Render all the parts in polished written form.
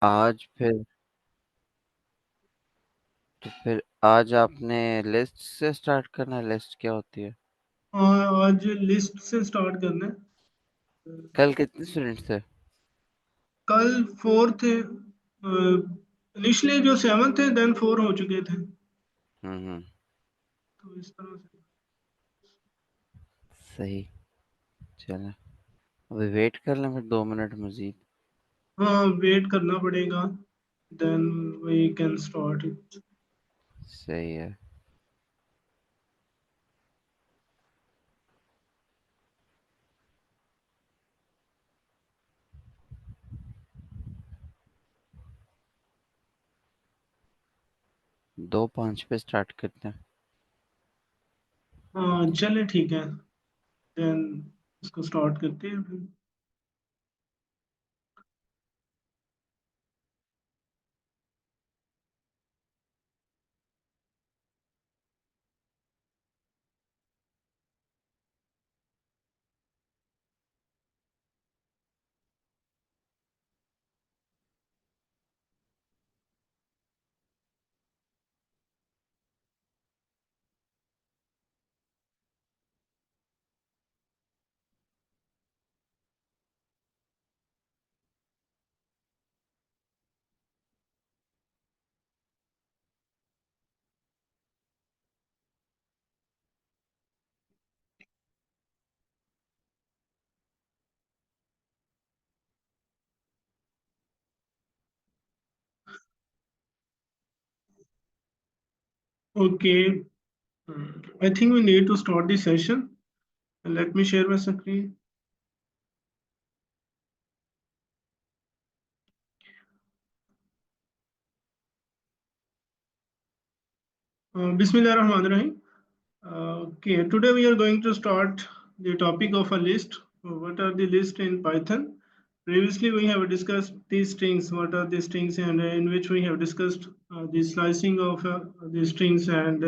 आज फिर आज आपने लिस्ट से स्टार्ट करना है। लिस्ट क्या होती है? आज लिस्ट से स्टार्ट करना है। कल कितने स्टूडेंट थे? कल 4 थे। इनिशियली जो 7 थे, देन 4 हो चुके थे। हम्म। तो इस तरह से। सही। चलो, अभी वेट कर लें फिर 2 मिनट मजीद। हाँ, वेट करना पड़ेगा। Then we can start it. सही है। 2:05 पे स्टार्ट करते हैं। हाँ, चले ठीक है। देन इसको स्टार्ट करते हैं फिर। Okay, I think we need to start this session. Let me share my screen. Bismillahirrahmanirrahim. Okay, today we are going to start the topic of a list. What are the lists in Python? Previously, we have discussed these strings. What are the strings, and in which we have discussed the slicing of the strings and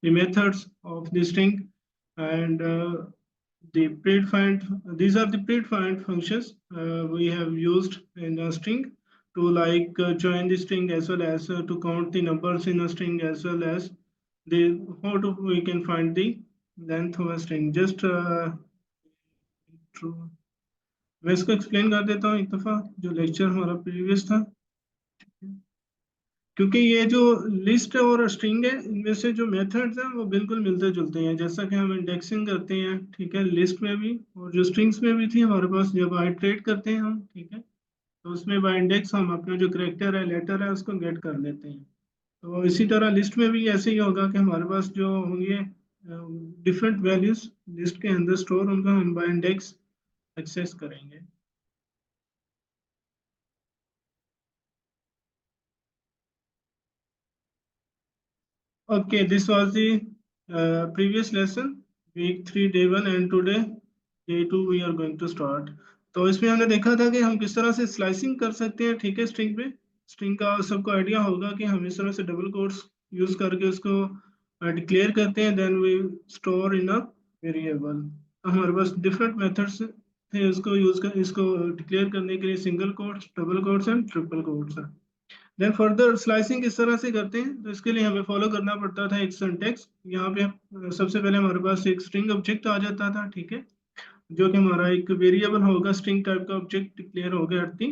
the methods of the string, and the predefined. These are the predefined functions we have used in a string to join the string, as well as to count the numbers in a string, as well as the how to we can find the length of a string. Just मैं इसको explain कर देता हूँ एक दफा, जो lecture हमारा previous था। क्योंकि ये जो लिस्ट और स्ट्रिंग है, इनमें से जो मेथड्स हैं वो बिल्कुल मिलते जुलते हैं। जैसा कि हम इंडेक्सिंग करते हैं, ठीक है, लिस्ट में भी, और जो स्ट्रिंग्स में भी थी हमारे पास, जब आइटरेट करते हैं हम, ठीक है, तो उसमें बाय इंडेक्स हम अपना जो करेक्टर है, लेटर है, उसको गेट कर लेते हैं। तो इसी तरह लिस्ट में भी ऐसे ही होगा कि हमारे पास जो होंगे डिफरेंट वैल्यूज लिस्ट के अंदर स्टोर, उनको हम बाय इंडेक्स एक्सेस करेंगे। Okay, this was the previous lesson, week 3, day 1, and today day 2 we are going to start. तो इसमें हमने देखा था कि हम किस तरह से स्लाइसिंग कर सकते हैं, ठीक है, स्ट्रिंग पे। स्ट्रिंग का सबको आइडिया होगा कि हम इस तरह से डबल कोट्स यूज करके उसको डिक्लेयर करते हैं, then we store in a variable. तो हमारे पास डिफरेंट मेथड्स थे उसको यूज कर, इसको डिक्लेयर करने के लिए, single quotes, double quotes and triple quotes. Then further slicing किस तरह से करते हैं, तो इसके लिए हमें फॉलो करना पड़ता था एक सिंटेक्स। यहाँ पे सबसे पहले हमारे पास एक स्ट्रिंग ऑब्जेक्ट आ जाता था, ठीक है, जो कि हमारा एक वेरिएबल होगा, स्ट्रिंग टाइप का ऑब्जेक्ट डिक्लेयर हो गया at the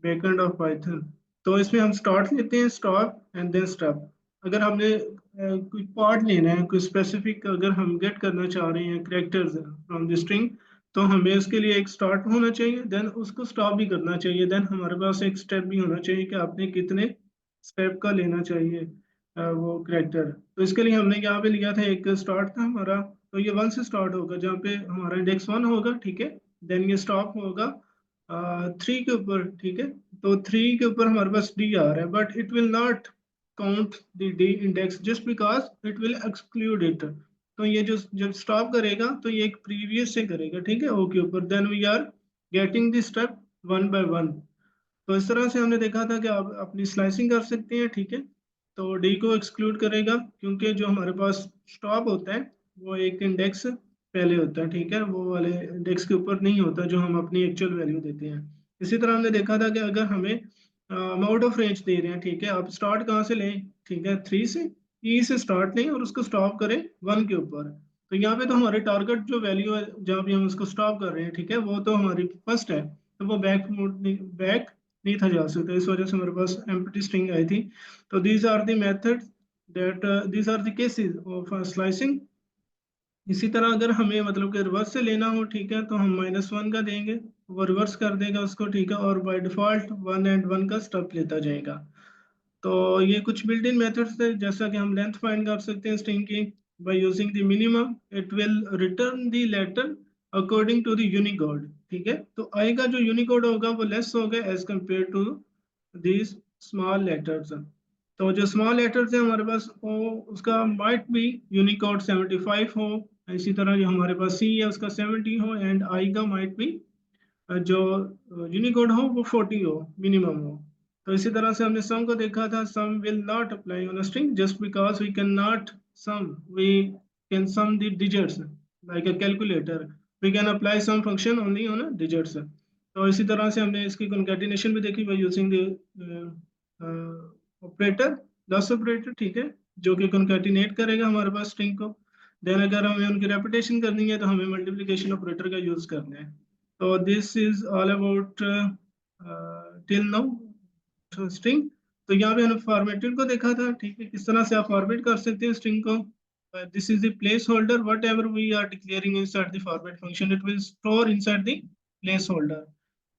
backend of Python. तो इसमें हम स्टार्ट लेते हैं, स्टॉप एंड देन स्टॉप। अगर हमने कोई पार्ट लेना है, कोई स्पेसिफिक अगर हम गेट करना चाह रहे हैं करेक्टर्स फ्रॉम द स्ट्रिंग, तो हमें उसके लिए एक स्टार्ट होना चाहिए, देन उसको स्टॉप भी करना चाहिए, देन हमारे पास एक स्टेप भी होना चाहिए कि आपने कितने स्टेप का लेना चाहिए वो करेक्टर। तो इसके लिए हमने यहाँ पे लिया था, एक स्टार्ट था हमारा, तो ये 1 से स्टार्ट होगा, जहाँ पे हमारा इंडेक्स 1 होगा, ठीक है। देन ये स्टॉप होगा 3 के ऊपर, ठीक है। तो 3 के ऊपर हमारे पास डी आ रहा है, but it will not count the D index just because it will exclude it. तो ये जो जब स्टॉप करेगा तो ये एक प्रीवियस से करेगा, ठीक है, ओ के ऊपर। Then we are getting the step one by one. तो इस तरह से हमने देखा था कि आप अपनी स्लाइसिंग कर सकते हैं, ठीक है। तो डी को एक्सक्लूड करेगा, क्योंकि जो हमारे पास स्टॉप होता है वो एक इंडेक्स पहले होता है, ठीक है, वो वाले इंडेक्स के ऊपर नहीं होता जो हम अपनी एक्चुअल वैल्यू देते हैं। इसी तरह हमने देखा था कि अगर हमें हम आउट ऑफ रेंज दे रहे हैं, ठीक है। आप स्टार्ट कहाँ से लें, ठीक है, 3 से, ई से स्टार्ट लें और उसको स्टॉप करें 1 के ऊपर। तो यहाँ पे तो हमारे टारगेट जो वैल्यू है जहाँ पे हम उसको स्टॉप कर रहे हैं, ठीक है, वो तो हमारी फर्स्ट है, तो वो बैक नहीं था जा सकता, इस वजह से हमारे पास एम्प्टी स्ट्रिंग आई थी। तो these are the method that these are the cases of slicing. इसी तरह अगर हमें मतलब कि रिवर्स से लेना हो, ठीक है, तो हम -1 का देंगे, वो रिवर्स कर देगा उसको, ठीक है, और बाय डिफॉल्ट 1 एंड 1 का स्टेप लेता जाएगा। तो ये कुछ बिल्ट इन मेथड्स है, जैसा कि हम लेंथ फाइंड कर सकते हैं स्ट्रिंग की by using the minimum, it will return the letter according to the Unicode, ठीक है। तो आई का जो यूनिकोड होगा वो लेस होगा as compare to these small letters. तो जो स्मॉल लेटर्स है हमारे पास वो उसका माइट भी यूनिकोड 75 हो, इसी तरह जो हमारे पास सी है उसका 70 हो, एंड आई का माइट भी जो यूनिकोड हो वो 40 हो, मिनिमम हो। तो इसी तरह से हमने सम को देखा था, sum will not apply on a string just because we can not sum, we can sum the digits like a calculator, we can apply sum function only on a digits. तो इसी तरह से हमने इसकी कॉन्केटिनेशन भी देखी by using the operator, दस operator, ठीक है, जो कि कॉन्केटिनेट करेगा हमारे पास स्ट्रिंग को। देन अगर हमें उनकी रेपिटेशन करनी है तो हमें मल्टीप्लिकेशन ऑपरेटर का यूज करना है। तो this is all about till now string. तो यहाँ पे हमने फॉर्मेटेड को देखा था, ठीक है, किस तरह से आप फॉर्मेट कर सकते हैं स्ट्रिंग को। This is the placeholder, whatever we are declaring inside the format function it will store inside the placeholder.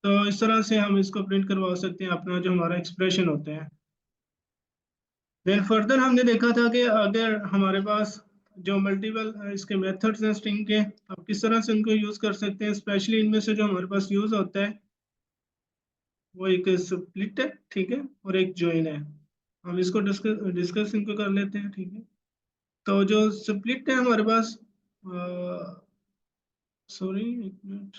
तो इस तरह से हम इसको प्रिंट करवा सकते हैं अपना जो हमारा एक्सप्रेशन होते हैं। देन फर्दर हमने देखा था कि अगर हमारे पास जो मल्टीपल इसके मेथड्स हैं स्ट्रिंग के, अब किस तरह से उनको यूज कर सकते हैं, स्पेशली इनमें से जो हमारे पास यूज होता है वो एक स्प्लिट है, ठीक है, और एक ज्वाइन है। हम इसको डिस्कस डिस्कस इनको कर लेते हैं, ठीक है। तो जो स्प्लिट है हमारे पास, सॉरी एक मिनट,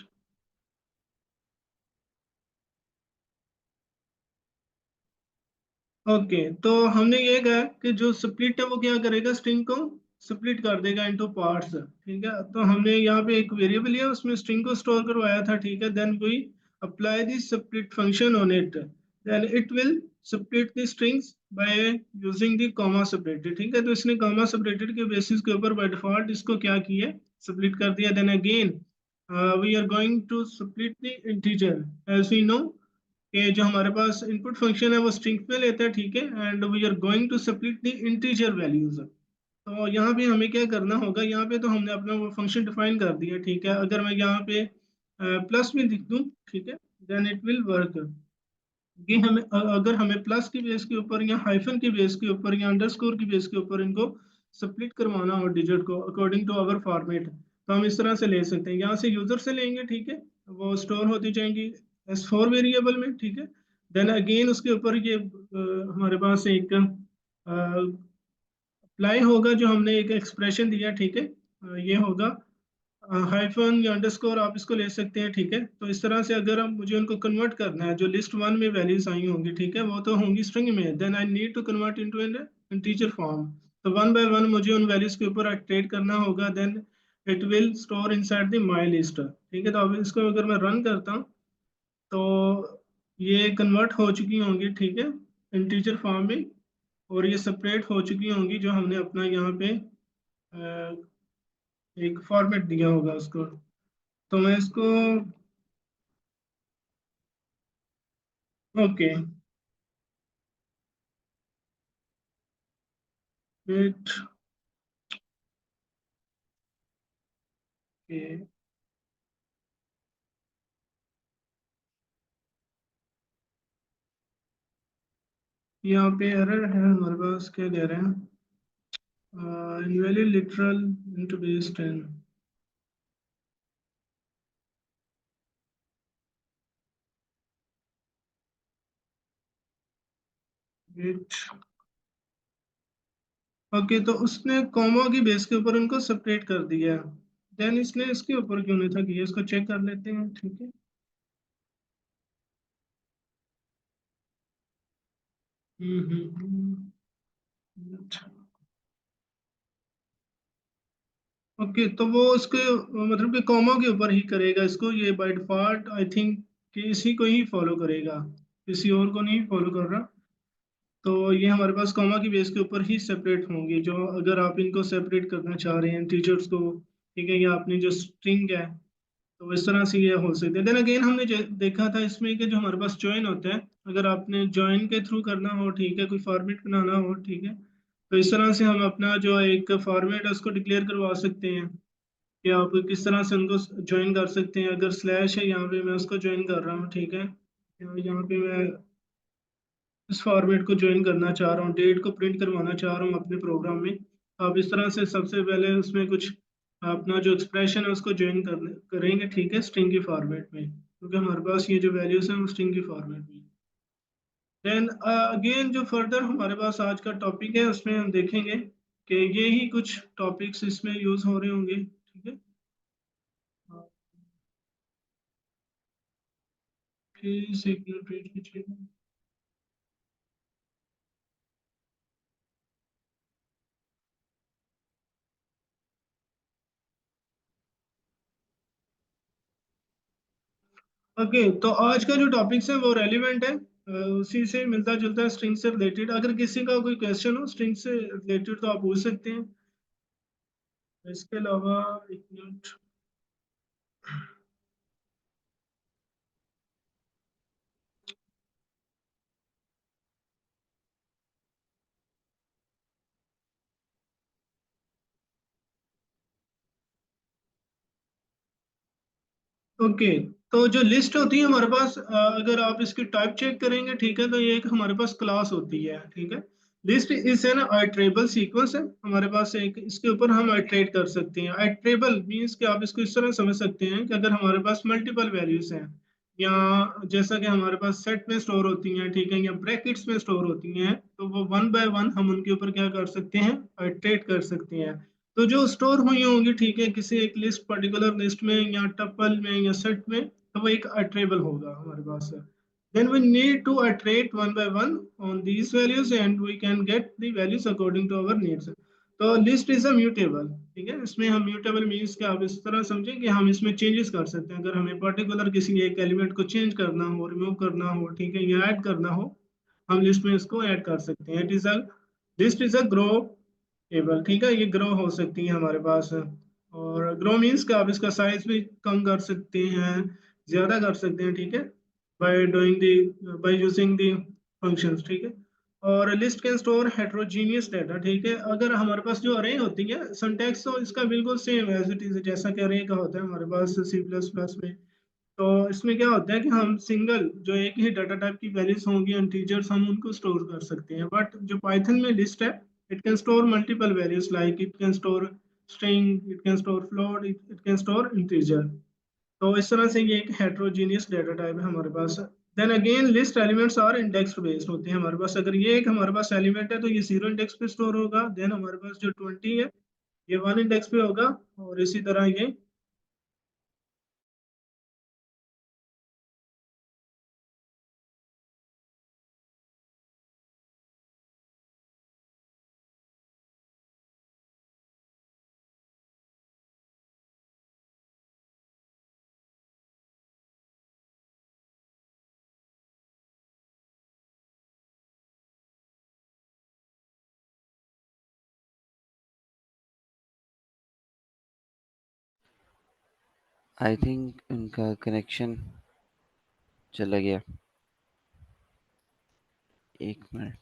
ओके, तो हमने ये कहा कि जो स्प्लिट है वो क्या करेगा, स्ट्रिंग को स्प्लिट कर देगा इनटू पार्ट्स, ठीक है। तो हमने यहाँ पे एक वेरिएबल लिया उसमें स्ट्रिंग को स्टोर करवाया था, ठीक है। Then we apply the split function on it, then it will split the strings by using the comma separated, ठीक है। तो इसने कॉमा सेपरेटेड के बेसिस के ऊपर बाय डिफॉल्ट इसको क्या किया, स्प्लिट कर दिया। Then again we are going to split the integer, as we know कि जो हमारे पास इनपुट फंक्शन है वो स्ट्रिंग पे लेता है, ठीक है, and we are going to split the integer values. तो यहाँ पे हमें क्या करना होगा, यहाँ पे तो हमने अपना वो फंक्शन डिफाइन कर दिया, ठीक है। अगर मैं यहाँ पे प्लस में लिख दूँ, ठीक है, देन इट विल वर्क। कि हमें अगर हमें प्लस की बेस के ऊपर या हाइफन की बेस के ऊपर या अंडरस्कोर की बेस के ऊपर इनको स्प्लिट करवाना हो डिजिट को अकॉर्डिंग टू अवर फॉर्मेट, तो हम इस तरह से ले सकते हैं। यहाँ से यूजर से लेंगे, ठीक है, वो स्टोर होती जाएंगी S4 वेरिएबल में, ठीक है। देन अगेन उसके ऊपर ये हमारे पास एक अप्लाई होगा, जो हमने एक एक्सप्रेशन दिया, ठीक है, ये होगा हाइफन या अंडरस्कोर, आप इसको ले सकते हैं, ठीक है। तो इस तरह से अगर हम मुझे उनको कन्वर्ट करना है, जो लिस्ट वन में वैल्यूज आई होंगी, ठीक है, वो तो होंगी स्ट्रिंग में, then I need to convert into an integer form. तो वन बाय वन मुझे उन वैल्यूज के ऊपर एक्टिवेट करना होगा, then it will store inside the my list, ठीक है। तो अब इसको अगर मैं रन करता हूँ तो ये कन्वर्ट हो चुकी होंगी, ठीक है, इंटीजर फॉर्म में, और ये सेपरेट हो चुकी होंगी जो हमने अपना यहाँ पे एक फॉर्मेट दिया होगा उसको। तो मैं इसको, ओके, वेट, के यहाँ पे एरर है हमारे पास, क्या कह रहे हैं, invalid literal into base 10, wait, okay. तो उसने कॉमा की बेस के ऊपर उनको सेपरेट कर दिया, देन इसने इसके ऊपर क्यों नहीं था किया, इसको चेक कर लेते हैं, ठीक है। अच्छा, ओके, तो वो उसके मतलब कि कॉमा के ऊपर ही करेगा इसको, ये बाय डिफॉल्ट आई थिंक कि इसी को ही फॉलो करेगा। किसी और को नहीं फॉलो कर रहा। तो ये हमारे पास कॉमा की बेस के ऊपर ही सेपरेट होंगे, जो अगर आप इनको सेपरेट करना चाह रहे हैं टीचर्स को, ठीक है, या अपनी जो स्ट्रिंग है, तो इस तरह से ये हो सकते हैं। देन अगेन हमने देखा था इसमें कि जो हमारे पास ज्वाइन होता है, अगर आपने ज्वाइन के थ्रू करना हो, ठीक है, कोई फॉर्मेट बनाना हो, ठीक है, तो इस तरह से हम अपना जो एक फॉर्मेट है उसको डिक्लेयर करवा सकते हैं कि आप किस तरह से उनको ज्वाइन कर सकते हैं। अगर स्लैश है यहाँ पे, मैं उसको ज्वाइन कर रहा हूँ, ठीक है, यहाँ पे मैं इस फॉर्मेट को ज्वाइन करना चाह रहा हूँ, डेट को प्रिंट करवाना चाह रहा हूँ अपने प्रोग्राम में। आप इस तरह से सबसे पहले उसमें कुछ अपना जो एक्सप्रेशन है उसको ज्वाइन करेंगे, ठीक है, स्ट्रिंग की फॉर्मेट में, क्योंकि हमारे पास ये जो वैल्यूज हैं वो स्ट्रिंग की फॉर्मेट में। देन अगेन जो फर्दर हमारे पास आज का टॉपिक है उसमें हम देखेंगे कि ये ही कुछ टॉपिक्स इसमें यूज हो रहे होंगे, ठीक है। ओके, तो आज का जो टॉपिक्स है वो रेलिवेंट है, उसी से मिलता जुलता है, स्ट्रिंग से रिलेटेड। अगर किसी का कोई क्वेश्चन हो स्ट्रिंग से रिलेटेड तो आप पूछ सकते हैं। इसके अलावा एक मिनट। ओके, तो जो लिस्ट होती है हमारे पास, अगर आप इसकी टाइप चेक करेंगे, ठीक है, तो ये एक हमारे पास क्लास होती है, ठीक है। List is an iterable sequence है हमारे पास, एक इसके ऊपर हम आइटरेट कर सकते हैं। आइटरेबल मीन्स कि आप इसको इस तरह समझ सकते हैं कि अगर हमारे पास मल्टीपल वैल्यूज हैं, या जैसा कि हमारे पास सेट में स्टोर होती हैं, ठीक है, या ब्रैकेट्स में स्टोर होती हैं, तो वो वन बाय वन हम उनके ऊपर क्या कर सकते हैं, आइटरेट कर सकते हैं। तो जो स्टोर हुई होंगी, ठीक है, किसी एक लिस्ट, पर्टिकुलर लिस्ट में या टपल में या सेट में, तो वो एक अट्रेबल होगा हमारे पास। then we need to iterate one by one on these values and we can get the values according to our needs। तो लिस्ट इज अ म्यूटेबल, ठीक है, इसमें हम म्यूटेबल मीन्स कि आप इस तरह समझें कि हम इसमें चेंजेस कर सकते हैं। अगर हमें पर्टिकुलर किसी एक एलिमेंट को चेंज करना हो, रिमूव करना हो, ठीक है, या ऐड करना हो, हम लिस्ट में इसको ऐड कर सकते हैं। It is a list is a grow table, ठीक है, ये ग्रो हो सकती है हमारे पास। और ग्रो मीन्स कि आप इसका साइज भी कम कर सकते हैं, ज्यादा कर सकते हैं, ठीक है, by doing the by using the functions, ठीक है। और list can store heterogeneous data, ठीक है। अगर हमारे पास जो अरे होती है, सिंटैक्स तो इसका बिल्कुल सेम एज इट इज जैसा कि अरे का होता है हमारे पास सी प्लस प्लस में। तो इसमें क्या होता है कि हम सिंगल जो एक ही डाटा टाइप की वैल्यूज होंगी, इंटीजर्स, हम उनको स्टोर कर सकते हैं। बट जो पाइथन में लिस्ट है, it can store multiple values, like it can store string, it can store float, it can store integer. तो इस तरह से ये एक हेट्रोजीनियस डाटा टाइप है हमारे पास। Then again list elements are index based होते हैं हमारे पास। अगर ये एक हमारे पास एलिमेंट है तो ये 0 इंडेक्स पे स्टोर होगा। देन हमारे पास जो 20 है ये 1 इंडेक्स पे होगा, और इसी तरह ये आई थिंक उनका कनेक्शन चला गया। एक मिनट।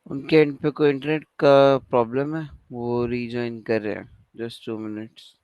उनके एंड पे कोई इंटरनेट का प्रॉब्लम है, वो रीजॉइन कर रहे हैं। Just 2 minutes.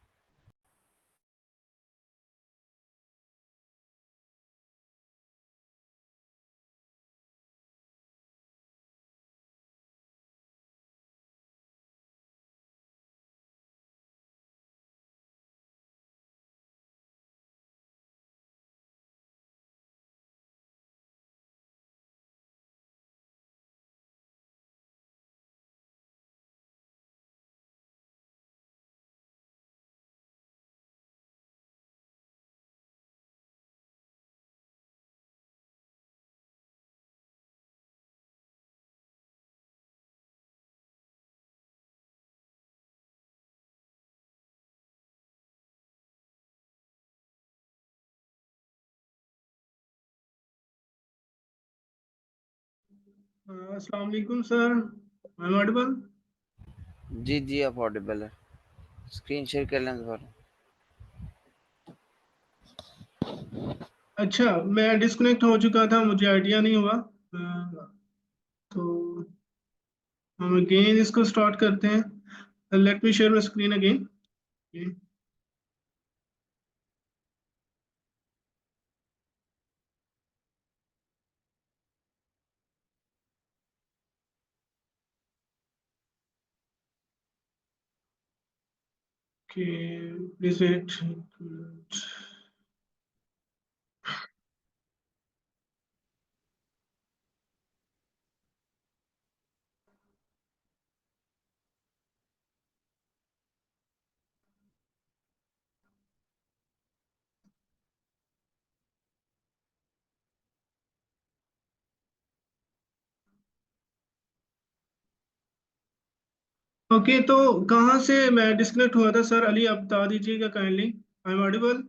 अस्सलाम वालेकुम सर, आई एम ऑडिबल? जी जी, आप ऑडिबल है। स्क्रीन शेयर कर लें दोबारा। अच्छा, मैं डिस्कनेक्ट हो चुका था, मुझे आइडिया नहीं हुआ। तो हम अगेन इसको स्टार्ट करते हैं। Let me share my screen again. Okay, please wait. Okay, तो कहाँ से मैं डिस्कनेक्ट हुआ था सर? अली, आप बता दीजिएगा काइंडली। I am audible?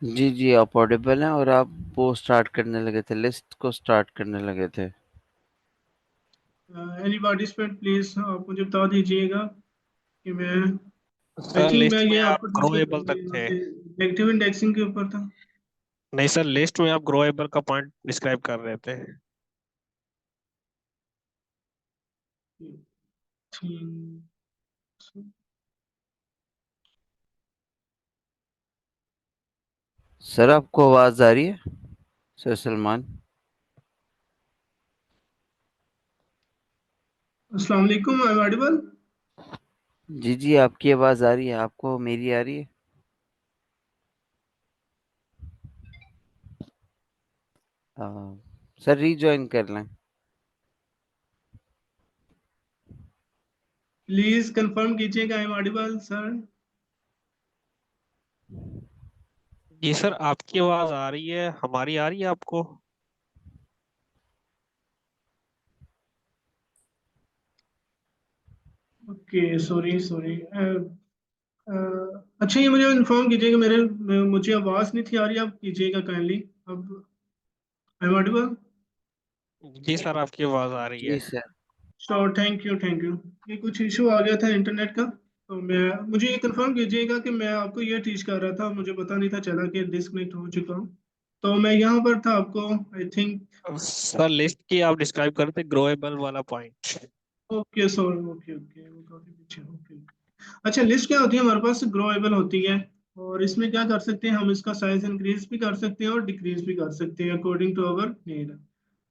जी जी, आप ऑडिबल हैं, और आप वो स्टार्ट करने लगे थे, लिस्ट को स्टार्ट करने लगे थे। एनी पार्टिसिपेंट प्लीज आप मुझे बता दीजिएगा कि मैं, आई सर थिंक मैं लिस्ट में ये आप आपको ग्रोएबल तक थे। नेगेटिव इंडेक्सिंग के ऊपर था। नहीं सर, लिस्ट में आप ग्रोएबल का पॉइंट डिस्क्राइब कर रहे थे। ठीक। सर, आपको आवाज आ रही है? सर सलमान। अस्सलाम वालेकुम, आई एम ऑडिबल? जी जी, आपकी आवाज आ रही है, आपको मेरी आ रही है? आ, सर रीजॉइन कर लें। प्लीज कंफर्म कीजिएगा आई एम ऑडिबल सर। जी सर, आपकी आवाज आ रही है, हमारी आ रही है आपको? Okay, sorry sorry. अच्छा, ये मुझे इन्फॉर्म कीजिएगा, मुझे आवाज़ नहीं थी आ रही, आप कीजिएगा काइंडली। अब आई एम ऑडिबल? जी सर, आपकी आवाज आ रही जी है। Sir. Sure, thank you thank you. ये कुछ इशू आ गया था इंटरनेट का, तो मैं, मुझे ये कंफर्म कीजिएगा कि मैं आपको ये टीच कर रहा था, मुझे पता नहीं था चला कि डिस्कनेक्ट हो चुका हूँ। तो मैं यहाँ पर था आपको, आई थिंक। सर लिस्ट की आप डिस्क्राइब करते ग्रोएबल वाला point. Okay sorry, okay okay, वो काफी पीछे। ओके। अच्छा, लिस्ट क्या होती है? हमारे पास ग्रोएबल होती है, और इसमें क्या कर सकते हैं हम? इसका साइज इंक्रीज भी कर सकते हैं और डिक्रीज भी कर सकते हैं अकॉर्डिंग टू अवर नीड।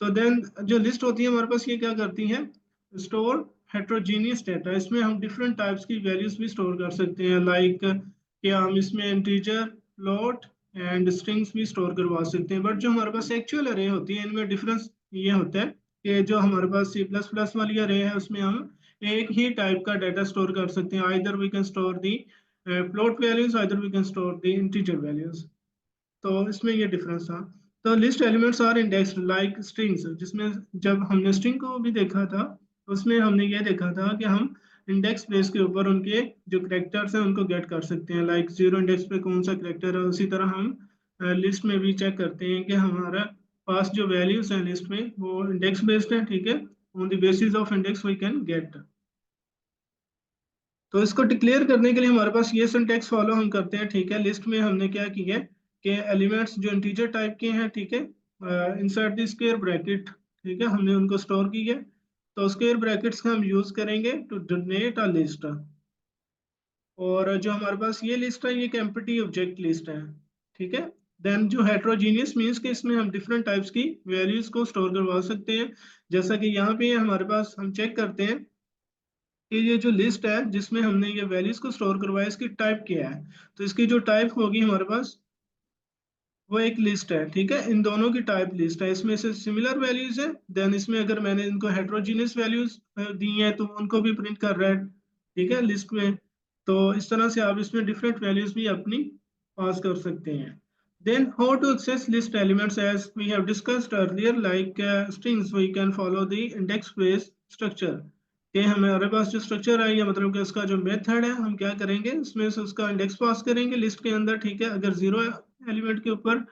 तो देन जो लिस्ट होती है हमारे पास, ये क्या करती है? Store heterogeneous data. इसमें हम डिफरेंट टाइप्स की वैल्यूज भी स्टोर कर सकते हैं, लाइक कि हम इसमें इंटीजर, फ्लोट एंड स्ट्रिंग्स भी स्टोर करवा सकते हैं। बट जो हमारे पास एक्चुअल अरे होती है, इनमें डिफरेंस ये होता है कि जो हमारे पास सी प्लस प्लस वाली अरे है, उसमें हम एक ही टाइप का डाटा स्टोर कर सकते हैं। Either we can store the float values, either we can store the integer values. तो इसमें ये डिफरेंस था। तो list elements are indexed like strings, जिसमें जब हमने स्ट्रिंग को भी देखा था, उसमें हमने ये देखा था कि हम इंडेक्स बेस के ऊपर उनके जो करेक्टर्स हैं उनको गेट कर सकते हैं। लाइक जीरो इंडेक्स पे कौन सा करेक्टर है, उसी तरह हम लिस्ट में भी चेक करते हैं कि हमारा पास जो वैल्यूज हैं लिस्ट में वो इंडेक्स बेस्ड है, ठीक है। On the basis of index we can get. तो इसको डिक्लेयर करने के लिए हमारे पास ये सिंटेक्स फॉलो हम करते हैं, ठीक है। लिस्ट में हमने क्या किया है कि एलिमेंट्स जो इंटीजर टाइप के हैं, ठीक है, इनसाइड द स्क्वायर ब्रैकेट ठीक है, हमने उनको स्टोर की है। तो स्क्वायर ब्रैकेट्स का हम यूज करेंगे टू जनरेट अ लिस्ट। और जो हमारे पास ये लिस्ट है ये एक एम्प्टी ऑब्जेक्ट लिस्ट है, ठीक है। देन जो हेट्रोजीनियस मीन्स कि इसमें हम डिफरेंट टाइप्स की वैल्यूज को स्टोर करवा सकते हैं। जैसा कि यहाँ पे हमारे पास हम चेक करते हैं कि ये जो लिस्ट है जिसमें हमने ये वैल्यूज को स्टोर करवाया इसकी टाइप क्या है। तो इसकी जो टाइप होगी हमारे पास वो एक लिस्ट है, ठीक है। इन दोनों की टाइप लिस्ट है, इसमें से सिमिलर वैल्यूज है। देन इसमें अगर मैंने इनको हेट्रोजीनियस वैल्यूज दी हैं तो उनको भी प्रिंट कर रहा है, ठीक है, लिस्ट में। तो इस तरह से आप इसमें डिफरेंट वैल्यूज भी अपनी पास कर सकते हैं। Then how to access list elements as we have discussed earlier like strings we can follow the index based structure. कि हमारे पास जो स्ट्रक्चर है या मतलब कि उसका जो मेथड है हम क्या करेंगे इसमें से उसका इंडेक्स पास करेंगे लिस्ट के अंदर, ठीक है। अगर जीरो एलिमेंट के ऊपर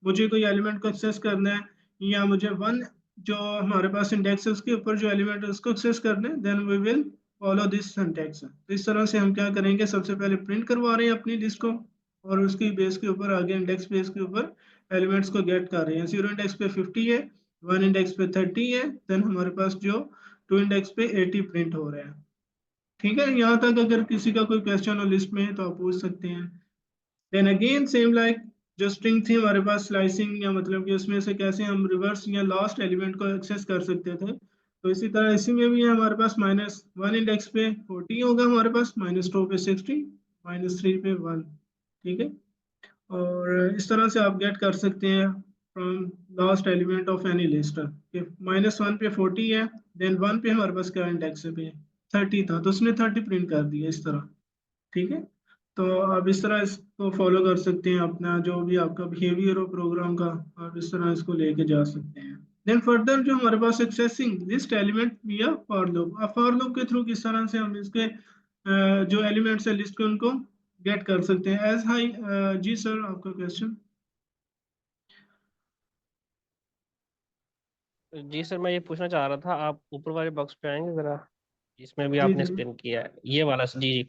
मुझे कोई एलिमेंट को एक्सेस करना है या मुझे वन जो हमारे पास इंडेक्स है उसके ऊपर जो एलिमेंट है उसको एक्सेस करना है, then we will follow this syntax. तो इस तरह से हम क्या करेंगे, सबसे पहले प्रिंट करवा रहे हैं अपनी लिस्ट को और उसकी बेस के ऊपर आगे इंडेक्स बेस के ऊपर एलिमेंट्स को गेट कर रहे हैं। जीरो इंडेक्स पे 50 है, वन इंडेक्स पे 30 है, देन हमारे पास जो टू इंडेक्स पे 80 प्रिंट हो रहे हैं, ठीक है। यहाँ तक अगर किसी का कोई क्वेश्चन हो लिस्ट में तो आप पूछ सकते हैं। देन अगेन सेम लाइक जो स्ट्रिंग थी हमारे पास स्लाइसिंग या मतलब कि उसमें से कैसे हम रिवर्स या लास्ट एलिमेंट को एक्सेस कर सकते थे, तो इसी तरह इसी में भी है हमारे पास माइनस वन इंडेक्स पे 40 होगा हमारे पास, माइनस टू पे 60, माइनस थ्री पे 1, ठीक है। और इस तरह से आप गेट कर सकते हैं from last element of any list. Minus one पे 40 है, देन वन पे हमारे पास क्या इंडेक्स पे 30 था तो उसने 30 प्रिंट कर दिया इस तरह, ठीक है। तो आप इस तरह इसको फॉलो कर सकते हैं, अपना जो भी आपका बिहेवियर हो प्रोग्राम का आप इस तरह इसको लेके जा सकते हैं। देन फर्दर जो हमारे पास एक्सेसिंग लिस्ट एलिमेंट विया फॉर लूप, अब फॉर लूप के थ्रू किस तरह से हम इसके जो एलिमेंट्स है लिस्ट के उनको गेट कर सकते हैं एज हाई। जी सर आपका क्वेश्चन। जी सर, मैं ये पूछना चाह रहा था, आप ऊपर वाले बॉक्स पे आएंगे जरा, जिसमें भी जी आपने जी। एक्सप्लेन किया है ये वाला। जी जी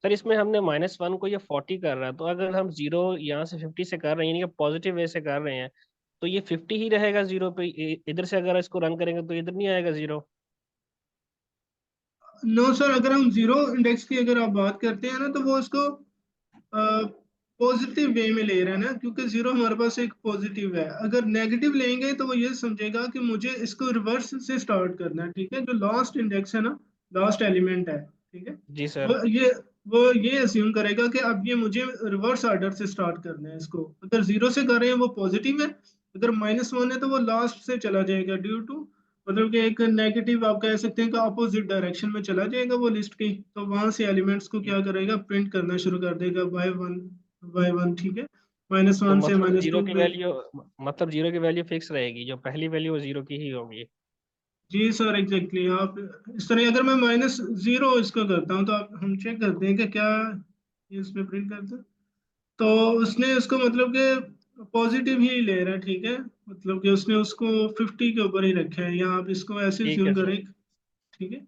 सर, इसमें हमने -1 को ये 40 कर रहा है, तो अगर हम जीरो यहाँ से 50 से कर रहे हैं यानी कि पॉजिटिव वे से कर रहे हैं, तो ये 50 ही रहेगा जीरो पे। इधर से अगर इसको रन करेंगे तो इधर नहीं आएगा जीरो। नो सर, अगर हम जीरो इंडेक्स की अगर आप बात करते हैं ना तो वो इसको पॉजिटिव वे में ले रहे हैं ना, क्योंकि जीरो हमारे पास एक पॉजिटिव है। अगर नेगेटिव लेंगे तो वो ये समझेगा कि मुझे इसको रिवर्स से स्टार्ट करना है, ठीक है। जो लास्ट इंडेक्स है ना, लास्ट एलिमेंट है, ठीक है, जी सर। वो ये वो ये अज्यूम करेगा कि अब ये मुझे रिवर्स ऑर्डर से स्टार्ट करना है इसको। अगर जीरो से कर रहे हैं वो पॉजिटिव है, अगर माइनस वन है तो वो लास्ट से चला जाएगा ड्यू टू मतलब कि एक नेगेटिव आप कह सकते हैं कि अपोजिट डायरेक्शन में चला जाएगा वो लिस्ट की। तो वहां से एलिमेंट्स को क्या करेगा, प्रिंट करना शुरू कर देगा बाय वन, ठीक है। माइनस तो वन से मतलब माइनस जीरो टू की पे। वैल्यू, मतलब जीरो की वैल्यू फिक्स रहेगी, जो पहली वैल्यू वो जीरो की ही होगी। जी सर एग्जैक्टली। आप इस तरह अगर मैं माइनस जीरो इसको करता हूँ तो आप हम चेक करते हैं कि क्या ये इसमें प्रिंट करता है। तो उसने उसको मतलब कि पॉजिटिव ही ले रहा है, ठीक है। मतलब कि उसने उसको 50 के ऊपर ही रखा है, या आप इसको ऐसे ठीक है ज्यूम सर। करें, ठीक है।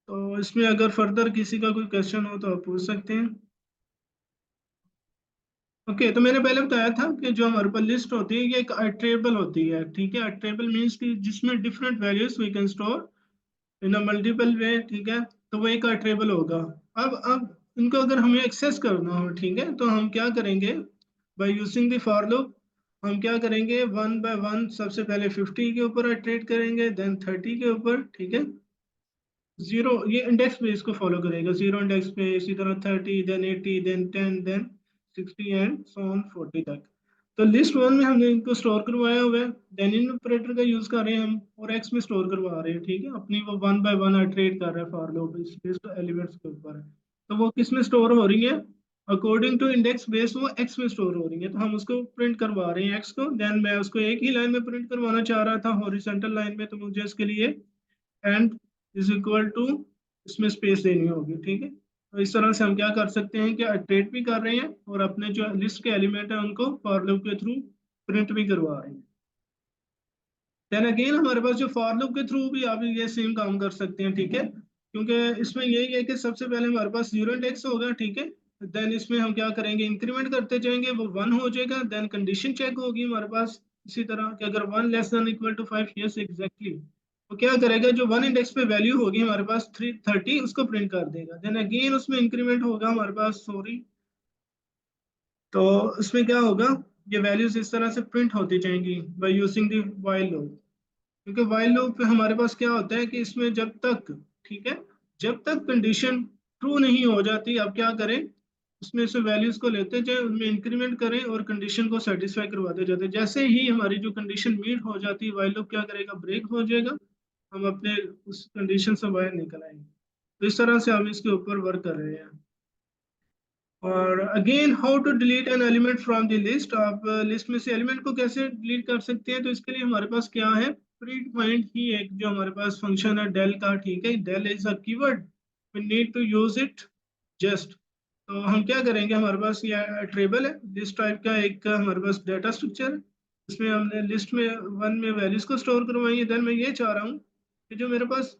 तो इसमें अगर फर्दर किसी का कोई क्वेश्चन हो तो आप पूछ सकते हैं। ओके, तो मैंने पहले बताया था कि जो हमारे पास लिस्ट होती है ये एक अट्रेबल होती है, ठीक है। अट्रेबल मीन्स कि जिसमें different values we can store in a multiple way, ठीक है। तो वो एक अट्रेबल होगा। अब इनको अगर हमें एक्सेस करना हो, ठीक है, तो हम क्या करेंगे, bye using the for loop हम क्या करेंगे, वन बाय वन सबसे पहले 50 के ऊपर इटरेट करेंगे, देन 30 के ऊपर, ठीक है। जीरो ये इंडेक्स पे इसको फॉलो करेगा, जीरो इंडेक्स पे इसी तरह 30, then 80, then 10, then 60 and so on 40 तक। तो लिस्ट वन में हमने इनको स्टोर करवाया हुआ है, देन इन ऑपरेटर का यूज कर रहे हैं हम और एक्स में स्टोर करवा रहे हैं, ठीक है। अपनी वो वन बाय वन इटरेट कर रहा है फॉर लूप इस लिस्ट एलिमेंट्स के ऊपर। तो वो किस में स्टोर हो रही है, अकॉर्डिंग टू इंडेक्स बेस वो एक्स में स्टोर हो रही है। तो हम उसको प्रिंट करवा रहे हैं एक्स को, देन मैं उसको एक ही लाइन में प्रिंट करवाना चाह रहा था हॉरिजॉन्टल लाइन में, तो मुझे इसके लिए एंड इज इक्वल टू इसमें स्पेस देनी होगी, ठीक है। तो इस तरह से हम क्या कर सकते हैं कि अपडेट भी कर रहे हैं और अपने जो लिस्ट के एलिमेंट है उनको फॉर लूप के थ्रू प्रिंट भी करवा रहे हैं। देन अगेन हमारे पास जो फॉर लूप के थ्रू भी आप ये सेम काम कर सकते हैं, ठीक है। क्योंकि इसमें यही है कि सबसे पहले हमारे पास जीरो इंडेक्स होगा, ठीक है। देन इसमें हम क्या करेंगे, इंक्रीमेंट करते जाएंगे, वो वन हो जाएगा, देन कंडीशन चेक होगी हमारे पास, इसी तरह कि अगर 1 less than equal to 5, yes exactly, तो क्या करेगा, जो 1 इंडेक्स पे वैल्यू होगी हमारे पास 330 उसको प्रिंट कर देगा। देन अगेन उसमें इंक्रीमेंट होगा हमारे पास, सॉरी, तो उसमें क्या होगा, ये वैल्यूज इस तरह से प्रिंट होती जाएंगी bye using the while loop. क्योंकि व्हाइल लूप पे हमारे पास क्या होता है कि इसमें जब तक, ठीक है, जब तक कंडीशन ट्रू नहीं हो जाती, अब क्या करें, उसमें से वैल्यूज को लेते जाए, उनमें इंक्रीमेंट करें और कंडीशन को सेटिस्फाई करवाते जाते हैं। जैसे ही हमारी जो कंडीशन मीट हो जाती है, व्हाइल लूप क्या करेगा, ब्रेक हो जाएगा, हम अपने उस कंडीशन से बाहर निकल आएंगे। तो इस तरह से हम इसके ऊपर वर्क कर रहे हैं। और again, how to delete an element from the list, आप लिस्ट में से एलिमेंट को कैसे डिलीट कर सकते हैं, तो इसके लिए हमारे पास क्या है, प्रीड पॉइंट ही एक जो हमारे पास फंक्शन है डेल का, ठीक है, del is a keyword, we need to use it just. तो हम क्या करेंगे, हमारे पास ये टेबल है लिस्ट टाइप का, एक हमारे पास डाटा स्ट्रक्चर है, इसमें हमने लिस्ट में 1 में वैल्यूज को स्टोर करवाई है। देन मैं ये चाह रहा हूँ कि जो मेरे पास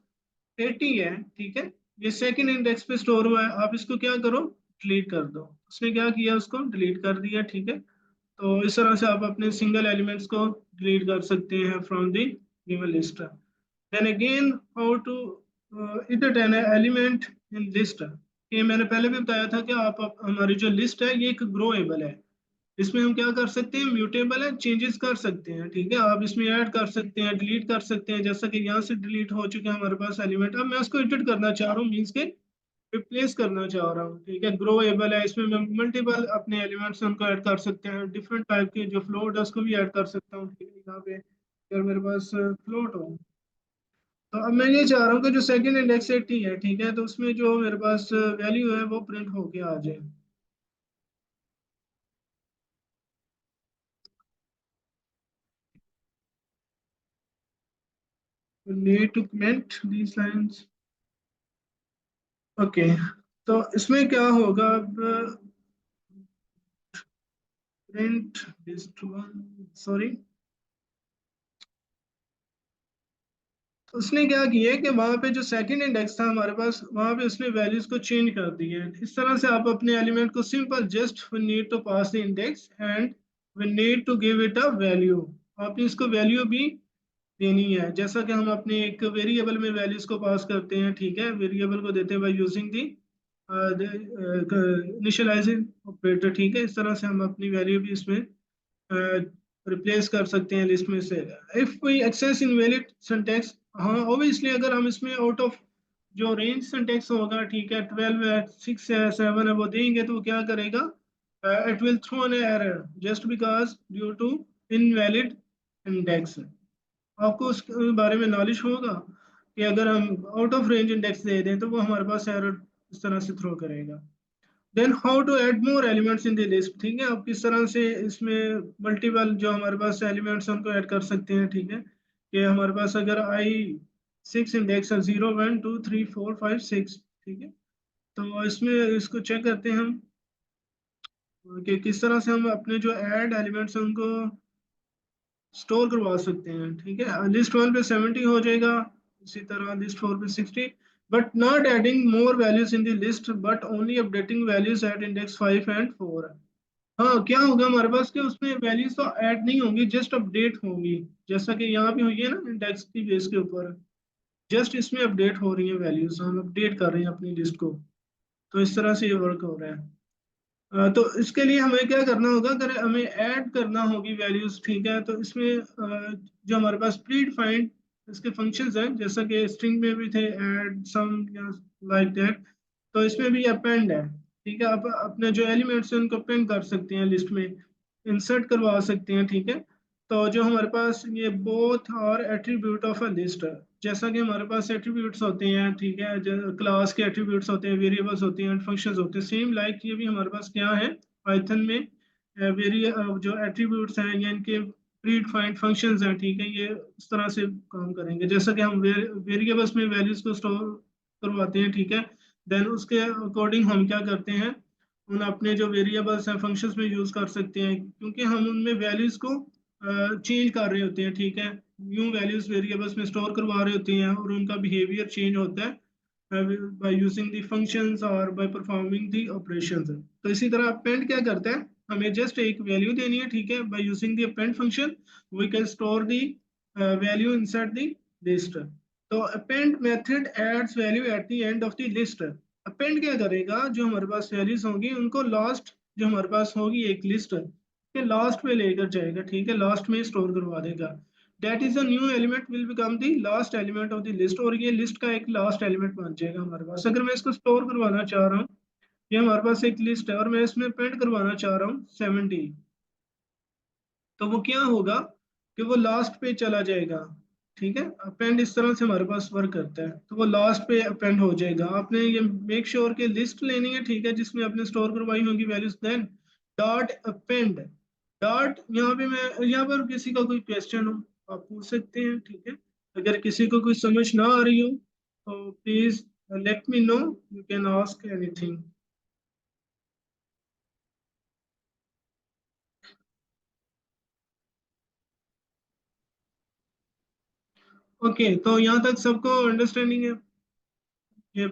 80 है, ठीक है, ये सेकंड इंडेक्स पे स्टोर हुआ है, आप इसको क्या करो, डिलीट कर दो। उसने क्या किया, उसको डिलीट कर दिया, ठीक है। तो इस तरह से आप अपने सिंगल एलिमेंट्स को डिलीट कर सकते हैं from the given list. Then again, how to it an element in list, ये मैंने पहले भी बताया था कि आप हमारी जो लिस्ट है ये एक ग्रोएबल है, इसमें हम क्या कर सकते हैं, म्यूटेबल है, चेंजेस कर सकते हैं, ठीक है, आप इसमें ऐड कर सकते हैं, डिलीट कर सकते हैं। जैसा कि यहाँ से डिलीट हो चुके हैं हमारे पास एलिमेंट, अब मैं उसको एडिट करना चाह रहा हूँ, मीन्स के रिप्लेस करना चाह रहा हूँ, ठीक है, ग्रोएबल है, इसमें मैं मल्टीपल अपने एलिमेंट्स उनको ऐड कर सकते हैं, डिफरेंट टाइप के जो फ्लोट है उसको भी ऐड कर सकता हूँ, ठीक है, यहाँ पे अगर मेरे पास फ्लोट हो, तो अब मैं ये चाह रहा हूँ कि जो सेकंड इंडेक्स 80 है, ठीक है, तो उसमें जो मेरे पास वैल्यू है वो प्रिंट होके आ जाए। need to comment these lines, okay. तो इसमें क्या होगा, अब प्रिंट लिस्ट वन, सॉरी, उसने क्या किया है कि वहां पे जो सेकंड इंडेक्स था हमारे पास, वहां पे उसने वैल्यूज को चेंज कर दिए हैं। इस तरह से आप अपने एलिमेंट को simple just we need to pass the index and we need to give it a value, आपने इसको वैल्यू भी देनी है, जैसा कि हम अपने एक वेरिएबल में वैल्यूज को पास करते हैं, ठीक है, वेरिएबल को देते हैं by using the initialising operator, ठीक है, इस तरह से हम अपनी वैल्यू भी इसमें रिप्लेस कर सकते हैं लिस्ट में से। If we access invalid syntax, हाँ ऑब्वियसली अगर हम इसमें आउट ऑफ जो रेंज सिंटैक्स होगा, ठीक है, 12 है, 6 है, 7 है, वो देंगे तो वो क्या करेगा, it will throw an error just because due to invalid index. आपको उस बारे में नॉलेज होगा कि अगर हम आउट ऑफ रेंज इंडेक्स दे दें तो वो हमारे पास एरर इस तरह से थ्रो करेगा। Then how to add more elements in the list, ठीक है, आप किस तरह से इसमें मल्टीपल जो हमारे पास एलिमेंट्स हैं उनको ऐड कर सकते हैं, ठीक है, कि हमारे पास अगर आई 6 इंडेक्स है, 0 1 2 3 4 5 6, ठीक है, तो इसमें इसको चेक करते हैं हम कि किस तरह से हम अपने जो ऐड एलिमेंट्स हैं उनको स्टोर करवा सकते हैं, ठीक है, लिस्ट 1 पे 70 हो जाएगा, इसी तरह लिस्ट 4 पे 60, but not adding more values in the list but only updating values at index 5 and 4। हाँ, क्या होगा हमारे पास कि उसमें वैल्यूज तो ऐड नहीं होंगी, जस्ट अपडेट होंगी, जैसा कि यहाँ पे हुई है ना इंडेक्स की बेस के ऊपर, जस्ट इसमें अपडेट हो रही है वैल्यूज, हम अपडेट कर रहे हैं अपनी लिस्ट को। तो इस तरह से ये वर्क हो रहा है। तो इसके लिए हमें क्या करना होगा, अगर हमें ऐड करना होगी वैल्यूज, ठीक है, तो इसमें जो हमारे पास प्रीड फाइंड इसके फंक्शंस हैं, जैसा कि स्ट्रिंग में भी थे ऐड सम या लाइक दैट, तो इसमें भी अपेंड है, ठीक है, आप अपने जो एलिमेंट्स हैं उनको अपेंड कर सकते हैं लिस्ट में, इंसर्ट करवा सकते हैं, ठीक है। तो जो हमारे पास ये बोथ और एट्रीब्यूट ऑफ अ लिस्ट है, जैसा कि हमारे पास एट्रीब्यूट्स होते हैं, ठीक है, क्लास के एट्रीब्यूट्स होते हैं, वेरिएबल्स होते हैं, फंक्शंस होते हैं, सेम लाइक ये भी हमारे पास क्या है पाइथन में, वेरिए जो एट्रीब्यूट्स हैं या इनके प्री डिफाइंड फंक्शंस हैं, ठीक है, ये इस तरह से काम करेंगे, जैसा कि हम वेरिएबल्स में वैल्यूज को स्टोर करवाते हैं, ठीक है, देन उसके अकॉर्डिंग हम क्या करते हैं, उन अपने जो वेरिएबल्स हैं फंक्शंस में यूज कर सकते हैं, क्योंकि हम उनमें वैल्यूज को चेंज कर रहे होते हैं, ठीक है, न्यू वैल्यूज वेरिएबल्स में स्टोर करवा रहे होते हैं और उनका बिहेवियर चेंज होता है बाय यूजिंग द फंक्शंस और बाय परफॉर्मिंग द ऑपरेशंस। तो इसी तरह अपेंड क्या करता है, हमें जस्ट एक वैल्यू देनी है, ठीक है। By using the append function we can store the value inside the list. तो append method adds value at the end of the list. Append क्या करेगा, जो हमारे पास वैल्यूज होंगी उनको लास्ट, जो हमारे पास होगी एक लिस्ट के लास्ट में लेकर जाएगा, ठीक है, लास्ट में स्टोर करवा देगा। That is a new element will become the last element of the list, और ये लिस्ट का एक लास्ट एलिमेंट बन जाएगा हमारे पास। अगर मैं इसको स्टोर करवाना चाह रहा हूँ, ये हमारे पास एक लिस्ट है और मैं इसमें प्रिंट करवाना चाह रहा हूँ 70, तो वो क्या होगा कि वो लास्ट पे चला जाएगा, ठीक है। अपेंड इस तरह से हमारे पास वर्क करता है, तो वो लास्ट पे अपेंड हो जाएगा। आपने ये मेक श्योर के लिस्ट लेनी है, ठीक है, जिसमें आपने स्टोर करवाई होंगी values, then dot append dot. यहाँ पे मैं, यहाँ पर किसी का कोई क्वेश्चन हो आप पूछ सकते हैं, ठीक है। अगर किसी को कोई समझ ना आ रही हो तो please let me know, you can ask anything. Okay, तो यहाँ तक सबको अंडरस्टैंडिंग है ये?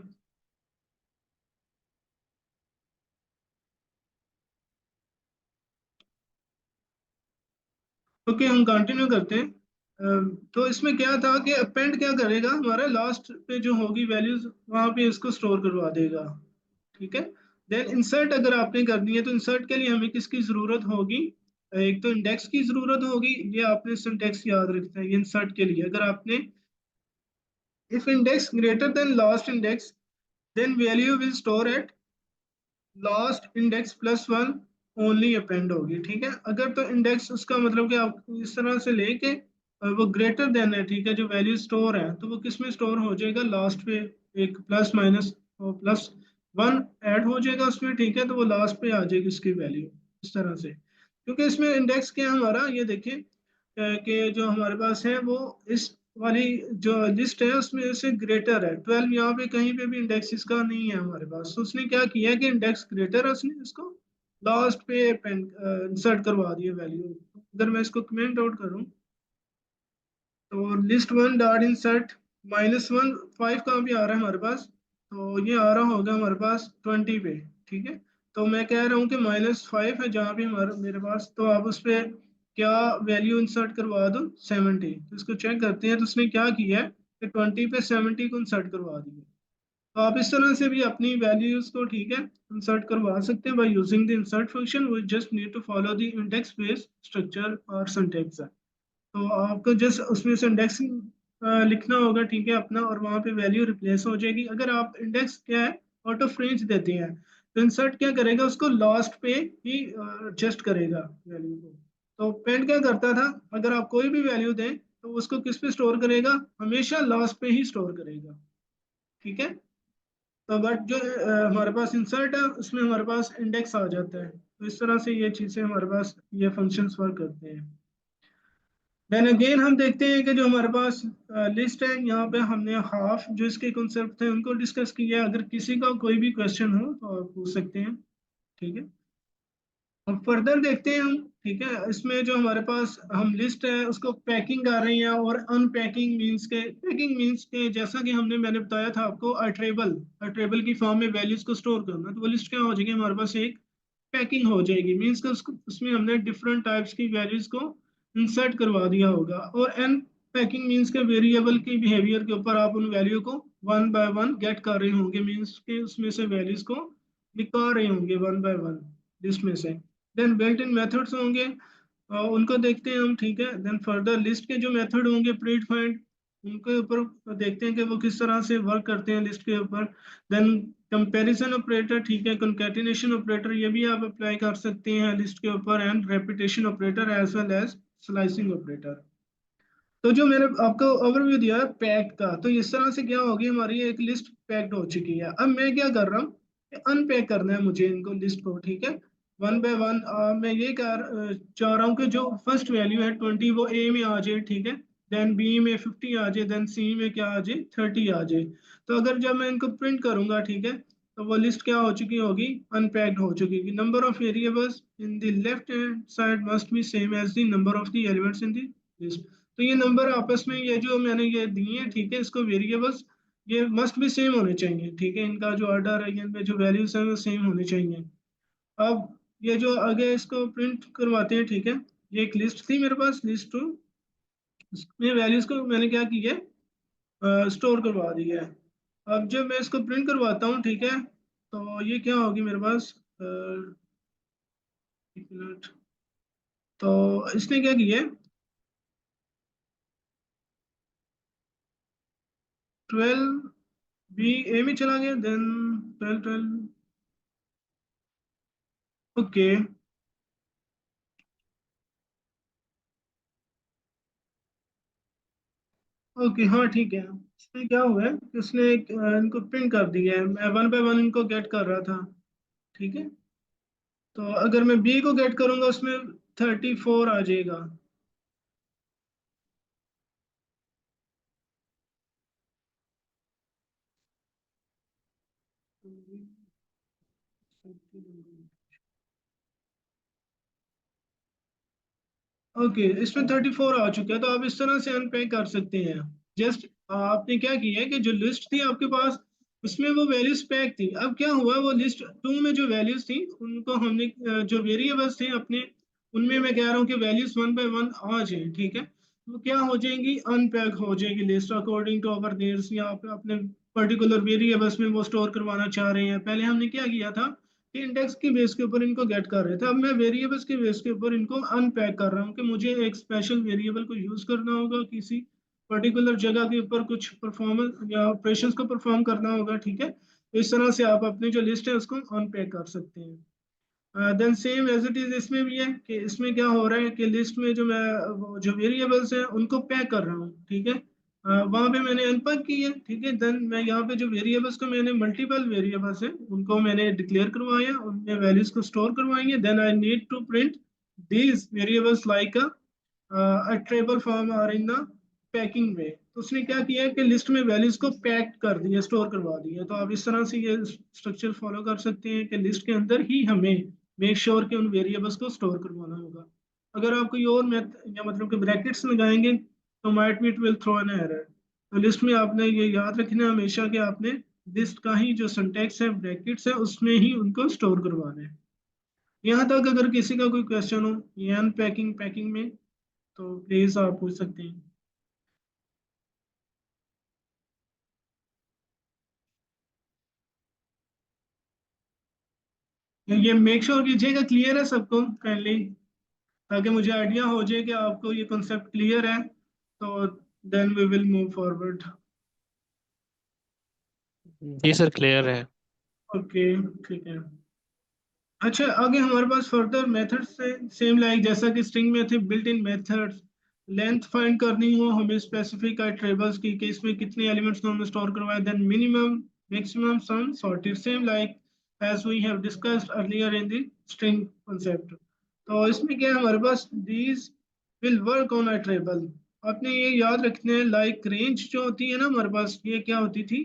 ओके, हम कंटिन्यू करते हैं। तो इसमें क्या था कि अपेंड क्या करेगा, हमारा लास्ट पे जो होगी वैल्यूज वहां पे इसको स्टोर करवा देगा, ठीक है। देन इंसर्ट अगर आपने करनी है तो इंसर्ट के लिए हमें किसकी जरूरत होगी, एक तो इंडेक्स की जरूरत होगी। ये आपने सिंटेक्स याद रखना है, ये इंसर्ट के लिए अगर आपने if index greater than last index then value will store at last index plus one only append होगी, ठीक है। अगर तो इंडेक्स उसका मतलब कि आप इस तरह से लेके वो ग्रेटर देन है, ठीक है, जो वैल्यू स्टोर है तो वो किस में स्टोर हो जाएगा, लास्ट पे एक plus minus plus one add हो जाएगा उसमें, ठीक है। तो वो लास्ट पे आ जाएगी उसकी वैल्यू इस तरह से, क्योंकि इसमें इंडेक्स क्या है हमारा, ये देखिए कि जो हमारे पास है वो इस वाली जो लिस्ट है उसमें से ग्रेटर है 12। यहाँ पे कहीं पे भी इंडेक्स इसका नहीं है हमारे पास, तो उसने क्या किया कि इंडेक्स ग्रेटर है, उसने इसको लास्ट पे इंसर्ट करवा दिया वैल्यू। अगर मैं इसको कमेंट आउट करूं तो लिस्ट वन डॉट इंसर्ट -1 5 कहाँ पे आ रहा है हमारे पास, तो ये आ रहा होगा हमारे पास 20 पे, ठीक है। तो मैं कह रहा हूँ कि -5 है जहाँ पे हमारे मेरे पास, तो आप उस पर क्या वैल्यू इंसर्ट करवा दो 70। तो इसको चेक करते हैं, तो उसने क्या किया है कि 20 पे 70 को इंसर्ट करवा दिया। तो आप इस तरह से भी अपनी वैल्यूज को, ठीक है, इंसर्ट करवा सकते हैं by using the insert function. We just need to follow the index based structure और सिंटैक्स। तो आपको जस्ट उसमें से इंडेक्स लिखना होगा, ठीक है, अपना, और वहां पे वैल्यू रिप्लेस हो जाएगी। अगर आप इंडेक्स क्या है आउट ऑफ रेंज देते हैं तो इंसर्ट क्या करेगा, उसको लास्ट पे ही एडजस्ट करेगा वैल्यू को। तो पेंट क्या करता था, अगर आप कोई भी वैल्यू दें तो उसको किस पे स्टोर करेगा, हमेशा लास्ट पे ही स्टोर करेगा, ठीक है। तो बट जो हमारे पास इंसर्ट है उसमें हमारे पास इंडेक्स आ जाता है। तो इस तरह से ये चीजें हमारे पास ये फंक्शंस वर्क करते हैं। देन अगेन हम देखते हैं कि जो हमारे पास लिस्ट है, यहाँ पे हमने हाफ जो इसके कॉन्सेप्ट थे उनको डिस्कस किया है। अगर किसी का कोई भी क्वेश्चन हो तो आप पूछ सकते हैं, ठीक है। अब फर्दर देखते हैं हम, ठीक है। इसमें जो हमारे पास हम लिस्ट है उसको पैकिंग कर रहे हैं, और अनपैकिंग मीन्स के, पैकिंग मीन्स के जैसा कि मैंने बताया था आपको, अट्रेबल की फॉर्म में वैल्यूज को स्टोर करना, तो वो लिस्ट क्या हो जाएगी हमारे पास, एक पैकिंग हो जाएगी। मीन्स कि उसको उसमें हमने डिफरेंट टाइप्स की वैल्यूज को इंसर्ट करवा दिया होगा। और एन पैकिंग मीन्स के वेरिएबल की बिहेवियर के ऊपर आप उन वैल्यू को वन बाय वन गेट कर रहे होंगे, मीन्स के उसमें से वैल्यूज को निकाल रहे होंगे वन बाय वन लिस्ट में से। देन बिल्ट इन मेथड्स होंगे, उनको देखते हैं हम, ठीक है। देन फर्दर लिस्ट के जो मेथड होंगे प्रीड फाइंड, उनके ऊपर देखते हैं कि वो किस तरह से वर्क करते हैं लिस्ट के ऊपर। देन कंपैरिजन ऑपरेटर, ठीक है, कंकैटिनेशन ऑपरेटर, ये भी आप अप्लाई कर सकते हैं लिस्ट के ऊपर, and repetition operator as well as slicing operator. तो जो मैंने आपको ओवरव्यू दिया है पैक्ड का, तो इस तरह से क्या होगी, हमारी एक लिस्ट पैक्ड हो चुकी है। अब मैं क्या कर रहा हूँ, अनपैक करना है मुझे इनको लिस्ट को, ठीक है, वन बाय वन। मैं ये चाह रहा हूँ कि जो फर्स्ट वैल्यू है 20 वो ए में आ जाए, ठीक है। देन बी में 50 आ जाए, देन सी में क्या आ जाए, 30 आ जाए। तो अगर जब मैं इनको प्रिंट करूंगा, ठीक है, तो वो लिस्ट क्या हो चुकी होगी, अनपैक्ड हो चुकी होगी। Number of variables in the left hand side must be same as the number of the elements in the list. तो ये नंबर आपस में, ये जो मैंने ये दिए हैं, ठीक है, इसको वेरिएबल्स ये मस्ट भी सेम होने चाहिए, ठीक है। इनका जो ऑर्डर है, इनमें जो वैल्यूज है वो सेम होने चाहिए। अब ये जो आगे इसको प्रिंट करवाते हैं, ठीक है, ये एक लिस्ट थी मेरे पास, लिस्ट टू, इसमें वैल्यूज को मैंने क्या किया है, स्टोर करवा दिया है। अब जब मैं इसको प्रिंट करवाता हूँ, ठीक है, तो ये क्या होगी मेरे पास, एक मिनट, तो इसने क्या किया है, 12 बी ए में चला गया, देन 12 ओके। ओके हाँ ठीक है, इसमें क्या हुआ है कि उसने इनको प्रिंट कर दिया है, मैं वन बाय वन इनको गेट कर रहा था, ठीक है। तो अगर मैं बी को गेट करूंगा उसमें 34 आ जाएगा। ओके, इसमें 34 आ चुका है, तो आप इस तरह से अनपैक कर सकते हैं। जस्ट आपने क्या किया है कि जो लिस्ट थी आपके पास, उसमें वो वैल्यूज पैक थी। अब क्या हुआ, वो लिस्ट टू में जो वैल्यूज थी उनको हमने जो वेरिएबल्स थे अपने, उनमें मैं कह रहा हूँ कि वैल्यूज वन बाय वन आ जाए, ठीक है। तो क्या हो जाएंगी, अनपैक हो जाएगी list according to our needs, या आप अपने पर्टिकुलर वेरिएबल्स में वो स्टोर करवाना चाह रहे हैं। पहले हमने क्या किया था कि इंडेक्स की बेस के ऊपर इनको गेट कर रहे थे, अब मैं वेरिएबल्स के बेस के ऊपर इनको अनपैक कर रहा हूँ कि मुझे एक स्पेशल वेरिएबल को यूज करना होगा, किसी पर्टिकुलर जगह के ऊपर कुछ परफॉर्मेंस या ऑपरेशंस को परफॉर्म करना होगा, ठीक है। इस तरह से आप अपनी जो लिस्ट है उसको अनपैक कर सकते हैं। Then same as it is इसमें भी है कि इसमें क्या हो रहा है कि लिस्ट में जो मैं जो वेरिएबल्स हैं उनको पैक कर रहा हूँ, ठीक है। वहां पे मैंने अनपैक की है, ठीक है। देन मैं यहाँ पे जो वेरिएबल्स को मैंने मल्टीपल वेरिएबल्स हैं उनको मैंने डिक्लेयर करवाया, उनमें वैल्यूज को स्टोर करवाएंगे। Then I need to print these variables like a tuple form और इन द पैकिंग वे। तो उसने क्या किया है कि लिस्ट में वैल्यूज को पैक कर दिया, स्टोर करवा दिया। तो आप इस तरह से ये स्ट्रक्चर फॉलो कर सकते हैं कि लिस्ट के अंदर ही हमें मेक श्योर कि उन वेरिएबल्स को स्टोर करवाना होगा। अगर आप कोई और मैथ या मतलब कि ब्रैकेट्स लगाएंगे तो might be it will throw an error. तो लिस्ट में आपने ये याद रखना है हमेशा कि आपने लिस्ट का ही जो सिंटैक्स है, ब्रैकेट्स है, उसमें ही उनको स्टोर करवाना है। यहाँ तक अगर किसी का कोई क्वेश्चन हो ये अनपैकिंग पैकिंग में, तो प्लीज आप पूछ सकते हैं। ये मेक श्योर कीजिएगा क्लियर है सबको काइंडली, ताकि मुझे आइडिया हो जाए कि आपको ये कॉन्सेप्ट क्लियर है, तो then we will move forward. जी सर क्लियर है। ओके ठीक है। अच्छा, आगे हमारे पास फर्दर मेथड्स से सेम लाइक जैसा कि स्ट्रिंग में थे built in methods. Length find करनी हो हमें स्पेसिफिक ट्रेबल्स की कि इसमें कितने एलिमेंट्स को हमने स्टोर करवाए, then minimum maximum sum sorted same like as we have discussed earlier in the string concept. तो इसमें क्या है हमारे पास, these will work on a iterable. आपने ये याद रखना है, लाइक रेंज जो होती है ना हमारे पास, ये क्या होती थी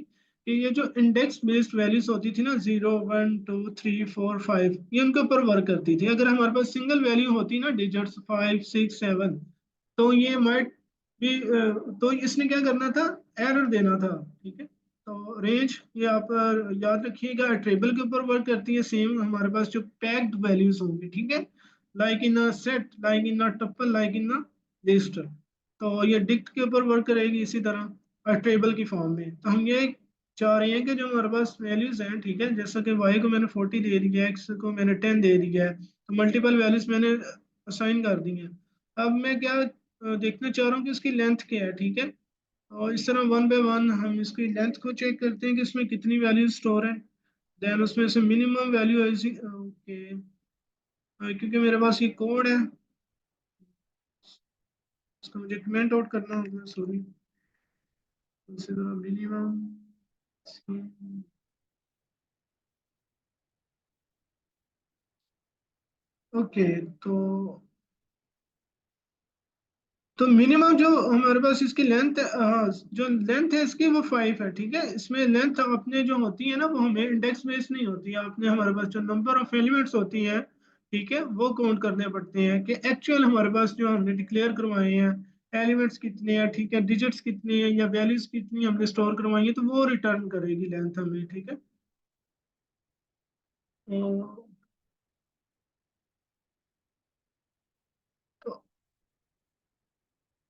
कि ये जो इंडेक्स बेस्ड वैल्यूज होती थी ना, 0 1 2 3 4 5, ये उनके ऊपर वर्क करती थी। अगर हमारे पास सिंगल वैल्यू होती ना, डिजिट्स 5 6 7, तो ये माइट भी, तो इसने क्या करना था, एरर देना था, ठीक है। तो रेंज ये आप याद रखिएगा ट्रेबल के ऊपर वर्क करती है। सेम हमारे पास जो पैक्ड वैल्यूज होंगी, ठीक है, like in a set, like in a tuple, like in a list. तो ये डिक्ट के ऊपर वर्क करेगी इसी तरह टेबल की फॉर्म में। तो हम ये चाह रहे हैं कि जो हमारे पास वैल्यूज हैं, ठीक है, जैसा कि y को मैंने 40 दे दिया है, x को मैंने 10 दे दिया है, तो मल्टीपल वैल्यूज मैंने असाइन कर दी हैं। अब मैं क्या देखना चाह रहा हूँ कि इसकी लेंथ क्या है, ठीक है। और इस तरह वन बाय वन हम इसकी लेंथ को चेक करते हैं कि इसमें कितनी वैल्यू स्टोर है। देन उसमें से मिनिमम वैल्यू है ओके, क्योंकि मेरे पास ये कोड है, इसको मुझे कमेंट आउट करना होगा, सॉरी। इसी तरह मिनिमम, ओके। तो मिनिमम जो हमारे पास इसकी लेंथ, हाँ, जो लेंथ है इसकी वो 5 है, ठीक है। इसमें लेंथ अपने जो होती है ना वो हमें इंडेक्स बेस नहीं होती है, आपने हमारे पास जो नंबर ऑफ एलिमेंट्स होती है, ठीक है, वो काउंट करने पड़ते हैं कि एक्चुअल हमारे पास जो हमने डिक्लेयर करवाए हैं एलिमेंट्स कितने हैं, ठीक है, डिजिट्स कितने हैं या वैल्यूज कितनी हमने स्टोर करवाई है, तो वो रिटर्न करेगी लेंथ हमें, ठीक है।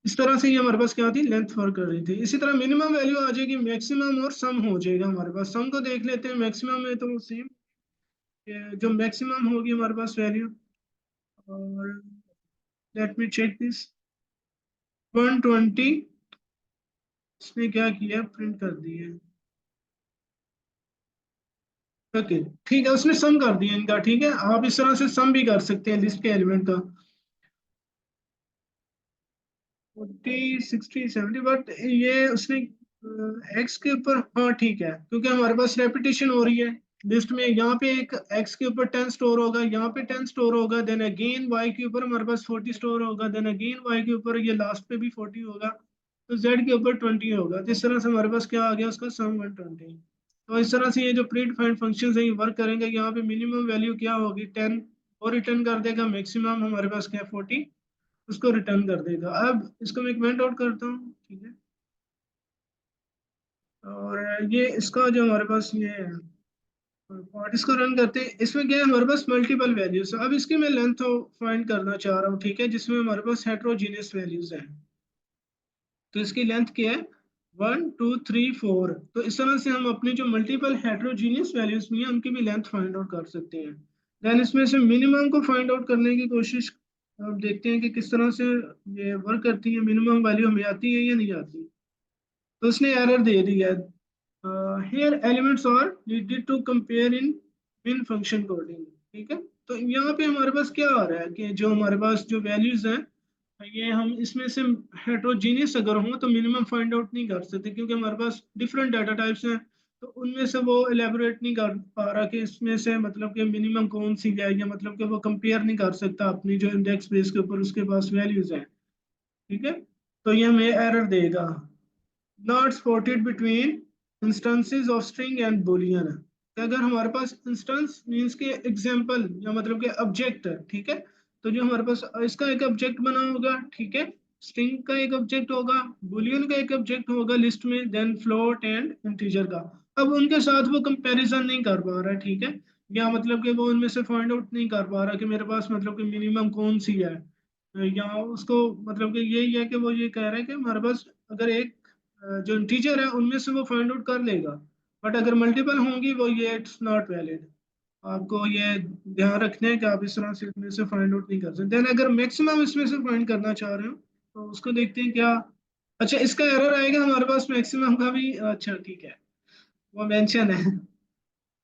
इस तरह से ये हमारे पास क्या थी, लेंथ वर्क कर रही थी। इसी तरह मिनिमम वैल्यू आ जाएगी, मैक्सिमम और सम हो जाएगा हमारे पास। सम को देख लेते हैं, मैक्सिमम में तो सेम, जो मैक्सिमम होगी हमारे पास वैल्यू, और लेट मी चेक दिस, 120, इसने क्या किया, प्रिंट कर दिया। ओके, ठीक है, उसने सम कर दिया इनका। ठीक है, आप इस तरह से सम भी कर सकते हैं लिस्ट के एलिमेंट का, 40 60 70, बट ये उसने एक्स के ऊपर, हाँ ठीक है, क्योंकि हमारे पास रेपिटेशन हो रही है लिस्ट में। यहाँ पे एक एक्स के ऊपर 10 स्टोर होगा, यहाँ पे 10 स्टोर होगा, देन अगेन वाई के ऊपर हमारे पास 40 स्टोर होगा, देन अगेन वाई के ऊपर ये लास्ट पे भी 40 होगा, तो जेड के ऊपर 20 होगा। तो इस तरह से हमारे पास क्या आ गया, उसका सम 120। तो इस तरह से ये जो प्रीड फाइंड फंक्शन है ये वर्क करेंगे। यहाँ पे मिनिमम वैल्यू क्या होगी, 10, और रिटर्न कर देगा मैक्सिमम हमारे पास क्या, 40, उसको रिटर्न कर देगा। अब इसको मैं कमेंट आउट करता हूँ, ठीक है, और ये इसका जो हमारे पास ये है पार्ट, इसको रन करते हैं। इसमें क्या है, हमारे पास मल्टीपल वैल्यूज, अब इसकी मैं लेंथ फाइंड करना चाह रहा हूँ, ठीक है, जिसमें हमारे पास हेट्रोजीनियस वैल्यूज हैं। तो इसकी लेंथ क्या है, 1 2 3 4। तो इस तरह से हम अपनी जो मल्टीपल हेट्रोजीनियस वैल्यूज भी हैं उनकी भी लेंथ फाइंड आउट कर सकते हैं। देन इसमें से मिनिमम को फाइंड आउट करने की कोशिश, अब देखते हैं कि किस तरह से ये वर्क करती है, मिनिमम वैल्यू हमें आती है या नहीं आती। तो उसने एरर दे दी है, here elements are needed to compare in min function coding. ठीक है, तो यहाँ पे हमारे पास क्या आ रहा है कि जो हमारे पास जो वैल्यूज हैं, ये हम इसमें से हेट्रोजीनियस अगर हो तो मिनिमम फाइंड आउट नहीं कर सकते, क्योंकि हमारे पास डिफरेंट डाटा टाइप्स हैं। तो उनमें से वो एलेबोरेट नहीं कर पा रहा कि इसमें से मतलब कि मिनिमम कौन सी है, या मतलब कि वो कंपेयर नहीं कर सकता अपनी जो इंडेक्स बेस के ऊपर उसके पास वैल्यूज हैं। ठीक है, तो ये हमें एरर देगा, not supported between instances of string and Boolean. अगर हमारे पास इंस्टेंस मींस के एग्जांपल या मतलब के ऑब्जेक्ट है, ठीक है, तो जो हमारे पास इसका एक ऑब्जेक्ट बना होगा, ठीक है, स्ट्रिंग का एक ऑब्जेक्ट होगा, बूलियन का एक ऑब्जेक्ट होगा लिस्ट में, देन फ्लोट एंड इंटीजर का। अब उनके साथ वो कंपैरिजन नहीं कर पा रहा है, ठीक है, या मतलब कि वो उनमें से फाइंड आउट नहीं कर पा रहा कि मेरे पास मतलब कि मिनिमम कौन सी है, या उसको मतलब कि यही है कि वो ये कह रहा है कि हमारे पास अगर एक जो इंटीजर है उनमें से वो फाइंड आउट कर लेगा, बट अगर मल्टीपल होंगी वो ये इट्स नॉट वैलिड। आपको ये ध्यान रखना है कि आप इस तरह से इसमें से फाइंड आउट नहीं कर सकते। देन अगर मैक्सिमम इसमें से फाइंड करना चाह रहे हो तो उसको देखते हैं क्या, अच्छा इसका एरर आएगा हमारे पास मैक्सिमम का भी, अच्छा ठीक है, वो मेंशन है,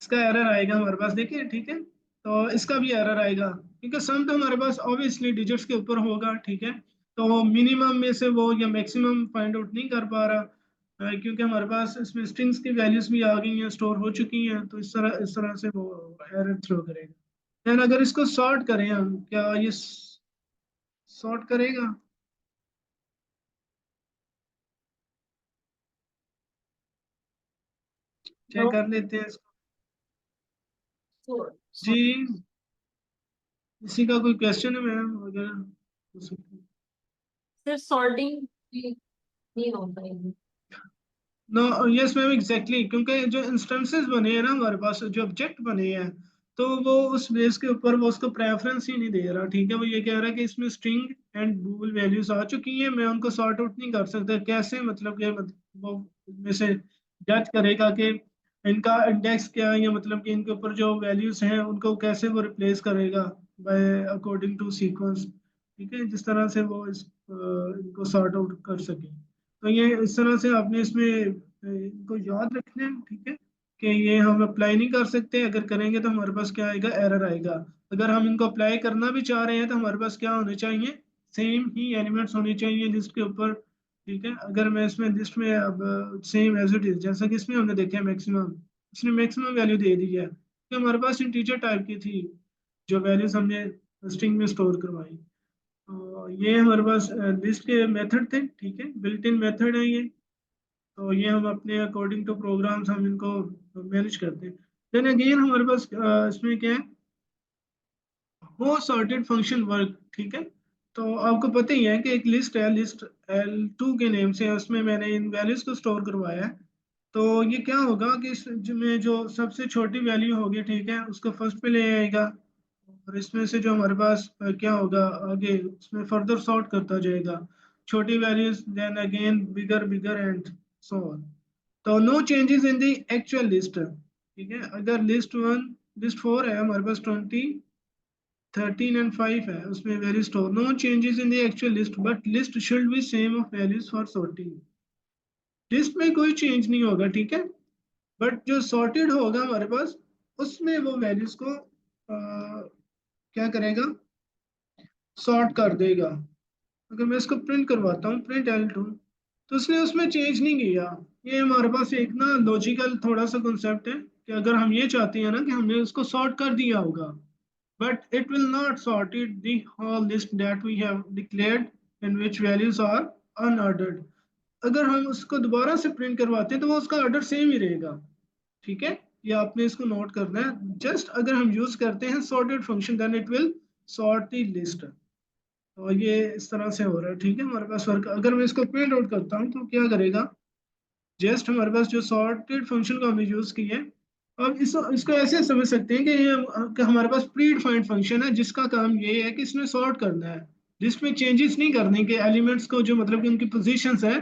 इसका एरर आएगा हमारे पास, देखिए, ठीक है, तो इसका भी एरर आएगा, क्योंकि सम तो हमारे पास ऑब्वियसली डिजिट्स के ऊपर होगा, ठीक है, तो मिनिमम में से वो या मैक्सिमम फाइंड आउट नहीं कर पा रहा, क्योंकि हमारे पास इसमें स्ट्रिंग्स की वैल्यूज भी आ गई हैं, स्टोर हो चुकी हैं, तो इस तरह से वो एरर थ्रो करेगा। देन अगर इसको सॉर्ट करें हम, क्या ये सॉर्ट करेगा, चेक कर लेते हैं इसको। जी, इसी का कोई क्वेश्चन है मैम, अगर हो सकता है। सिर्फ सॉर्टिंग नहीं होता है। नो, यस मैम, एग्जैक्टली, क्योंकि जो इंस्टेंसेस बने हैं ना हमारे पास, जो ऑब्जेक्ट बने हैं, तो वो उस बेस के ऊपर वो उसको प्रेफरेंस ही नहीं दे रहा, ठीक है, वो ये कह रहा है कि इसमें स्ट्रिंग एंड बूल वैल्यूज आ चुकी हैं, मैं उनको सॉर्ट आउट नहीं कर सकता, कैसे मतलब कि वो में से जज करेगा कि इनका इंडेक्स क्या है, या मतलब कि इनके ऊपर जो वैल्यूज हैं उनको कैसे वो रिप्लेस करेगा बाय अकॉर्डिंग टू सीक्वेंस। ठीक है, जिस तरह से वो इनको सॉर्ट आउट कर सके। तो ये इस तरह से आपने इसमें इनको याद रखना है, ठीक है, कि ये हम अप्लाई नहीं कर सकते, अगर करेंगे तो हमारे पास क्या आएगा, एरर आएगा। अगर हम इनको अप्लाई करना भी चाह रहे हैं तो हमारे पास क्या होने चाहिए, सेम ही एलिमेंट्स होने चाहिए लिस्ट के ऊपर। ठीक है, अगर मैं इसमें लिस्ट में अब सेम एज इट इज, जैसा कि इसमें हमने देखा है मैक्सिमम, इसने मैक्सिमम वैल्यू दे दी है कि हमारे पास इंटीजर टाइप की थी जो वैल्यूज हमने स्ट्रिंग में स्टोर करवाई। तो ये हमारे पास लिस्ट के मेथड थे, ठीक है, बिल्ट इन मेथड है ये। तो ये हम अपने अकॉर्डिंग टू प्रोग्राम्स हम इनको मैनेज करते हैं। देन अगेन हमारे पास इसमें क्या है, वो सॉर्टेड फंक्शन वर्क, ठीक है। तो आपको पता ही है कि एक लिस्ट है, लिस्ट L2 के नेम से है, उसमें मैंने इन वैल्यूज को स्टोर करवाया है। तो ये क्या होगा कि इसमें जो सबसे छोटी वैल्यू होगी, ठीक है, उसको फर्स्ट पे ले आएगा, और इसमें से जो हमारे पास क्या होगा आगे, उसमें फर्दर सॉर्ट करता जाएगा। छोटी values, then again bigger bigger and so on. तो no changes in the actual list, ठीक है। अगर लिस्ट 4 है हमारे पास, 20, 13 एंड 5 है, उसमें value store, no changes in the actual list but list should be same of values for sorting. List में कोई चेंज नहीं होगा, ठीक है, बट जो सॉर्टेड होगा हमारे पास उसमें वो वैल्यूज को क्या करेगा, सॉर्ट कर देगा। अगर मैं इसको प्रिंट करवाता हूँ, प्रिंट L2, तो उसने उसमें चेंज नहीं किया। ये हमारे पास एक ना लॉजिकल थोड़ा सा कंसेप्ट है कि अगर हम ये चाहते हैं ना कि हमने उसको सॉर्ट कर दिया होगा, but it will not sort it the whole list that we have declared in which values are unordered. अगर हम उसको दोबारा से प्रिंट करवाते हैं तो वो उसका ऑर्डर सेम ही रहेगा, ठीक है। ये आपने इसको नोट करना है। जस्ट अगर हम यूज करते हैं sorted function, then it will sort the list. तो ये इस तरह से हो रहा है, ठीक है। हमारे पास वर्क, अगर मैं इसको प्रिंट आउट करता हूँ तो क्या करेगा, जस्ट हमारे पास जो सॉर्टेड फंक्शन को हमने यूज किया है, अब इसको ऐसे समझ सकते हैं कि ये कि हमारे पास प्री डिफाइंड फंक्शन है जिसका काम ये है कि इसने सॉर्ट करना है, लिस्ट में चेंजेस नहीं करने के, एलिमेंट्स को जो मतलब कि उनकी पोजीशंस है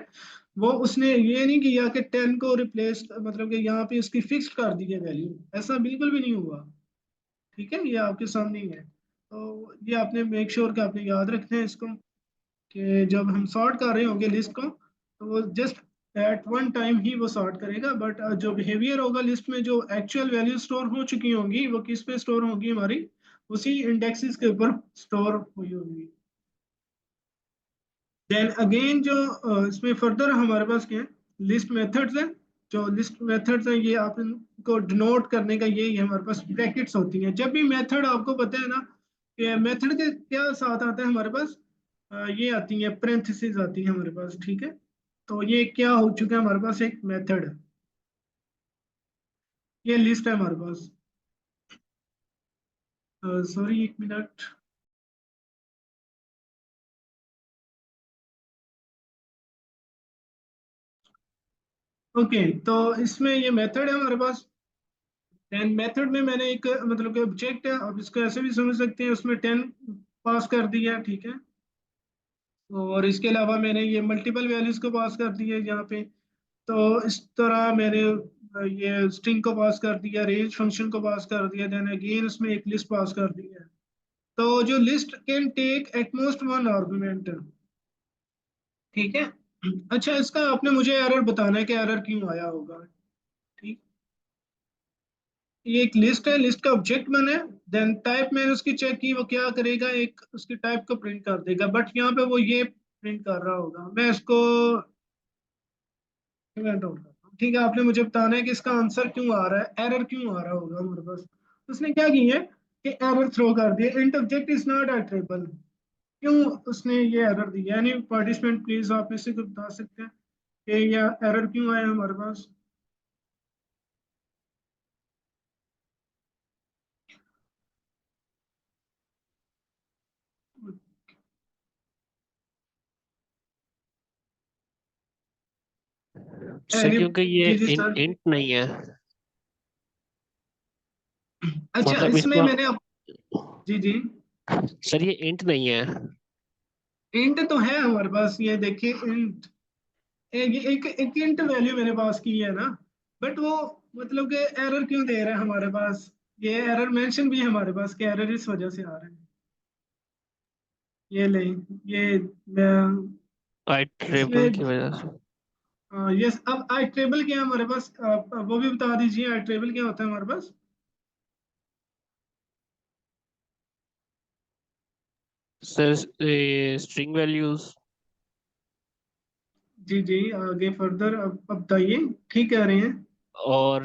वो उसने ये नहीं किया कि 10 को रिप्लेस मतलब कि यहाँ पे उसकी फिक्स्ड कर दी है वैल्यू, ऐसा बिल्कुल भी नहीं हुआ, ठीक है। ये आपके सामने ही है। तो ये आपने मेक श्योर कि आपने याद रखना है इसको, कि जब हम सॉर्ट कर रहे होंगे लिस्ट को तो वो जस्ट एट वन टाइम ही वो सॉर्ट करेगा, बट जो बिहेवियर होगा लिस्ट में, जो एक्चुअल वैल्यू स्टोर हो चुकी होंगी वो किस पे स्टोर होंगी, हमारी उसी इंडेक्सेस के ऊपर स्टोर हुई होंगी। देन अगेन जो इसमें फर्दर हमारे पास क्या है, लिस्ट मेथड्स है। जो लिस्ट मेथड्स हैं ये आप इनको डिनोट करने का यही हमारे पास ब्रैकेट्स होती हैं। जब भी मेथड आपको पता है ना कि मेथड के क्या साथ आता है हमारे पास, ये आती है पेरेंथेसिस आती है हमारे पास, ठीक है। तो ये क्या हो चुका है हमारे पास, एक मेथड, ये लिस्ट है हमारे पास। सॉरी एक मिनट, ओके। तो इसमें ये मेथड है हमारे पास, एंड मेथड में मैंने एक मतलब कि ऑब्जेक्ट है, अब इसको ऐसे भी समझ सकते हैं, उसमें 10 पास कर दिया, ठीक है। और इसके अलावा मैंने ये मल्टीपल वैल्यूज को पास कर दिया यहाँ पे। तो इस तरह मैंने ये स्ट्रिंग को पास कर दिया, रेंज फंक्शन को पास कर दिया, देन अगेन उसमें एक लिस्ट पास कर दी है। तो जो list can take at most one argument, ठीक है। अच्छा, इसका आपने मुझे एरर बताना है कि एरर क्यों आया होगा, ठीक। ये एक लिस्ट है, लिस्ट का ऑब्जेक्ट मैंने, देन टाइप मैंने उसकी चेक की, वो क्या करेगा, एक उसकी टाइप को प्रिंट कर देगा, बट यहाँ पे वो ये प्रिंट कर रहा होगा। मैं इसको इवेंट आउट करता हूँ, ठीक है। आपने मुझे बताना है कि इसका आंसर क्यों आ रहा है, एरर क्यों आ रहा होगा हमारे पास। उसने क्या की है कि एरर थ्रो कर दिया, इंट ऑब्जेक्ट इज नॉट अट्रेबल। क्यों उसने ये एरर दिया, यानी पार्टिसिपेंट प्लीज आप इसे को बता सकते हैं कि ये एरर क्यों आया हमारे पास। सर क्योंकि ये जी जी सर। इंट नहीं है, अच्छा मतलब इसमें इसको, मैंने जी जी, सर ये इंट नहीं है। इंट तो है हमारे पास, ये देखिए इंट, ये एक इंट वैल्यू मेरे पास की है ना, बट वो मतलब कि एरर क्यों दे रहा है हमारे पास, ये एरर मेंशन भी है हमारे पास कि एरर इस वजह से आ रहा है। ये ले, ये मैं आई ट्रेबल इसमें की वजह से। यस, अब आई ट्रेबल क्या है हमारे पास, वो भी बता दीजिए, आई ट्रेबल क्या होता है हमारे पास। सर स्ट्रिंग वैल्यूज जी जी, आगे फर्दर अब बताइए, ठीक कह रहे हैं। और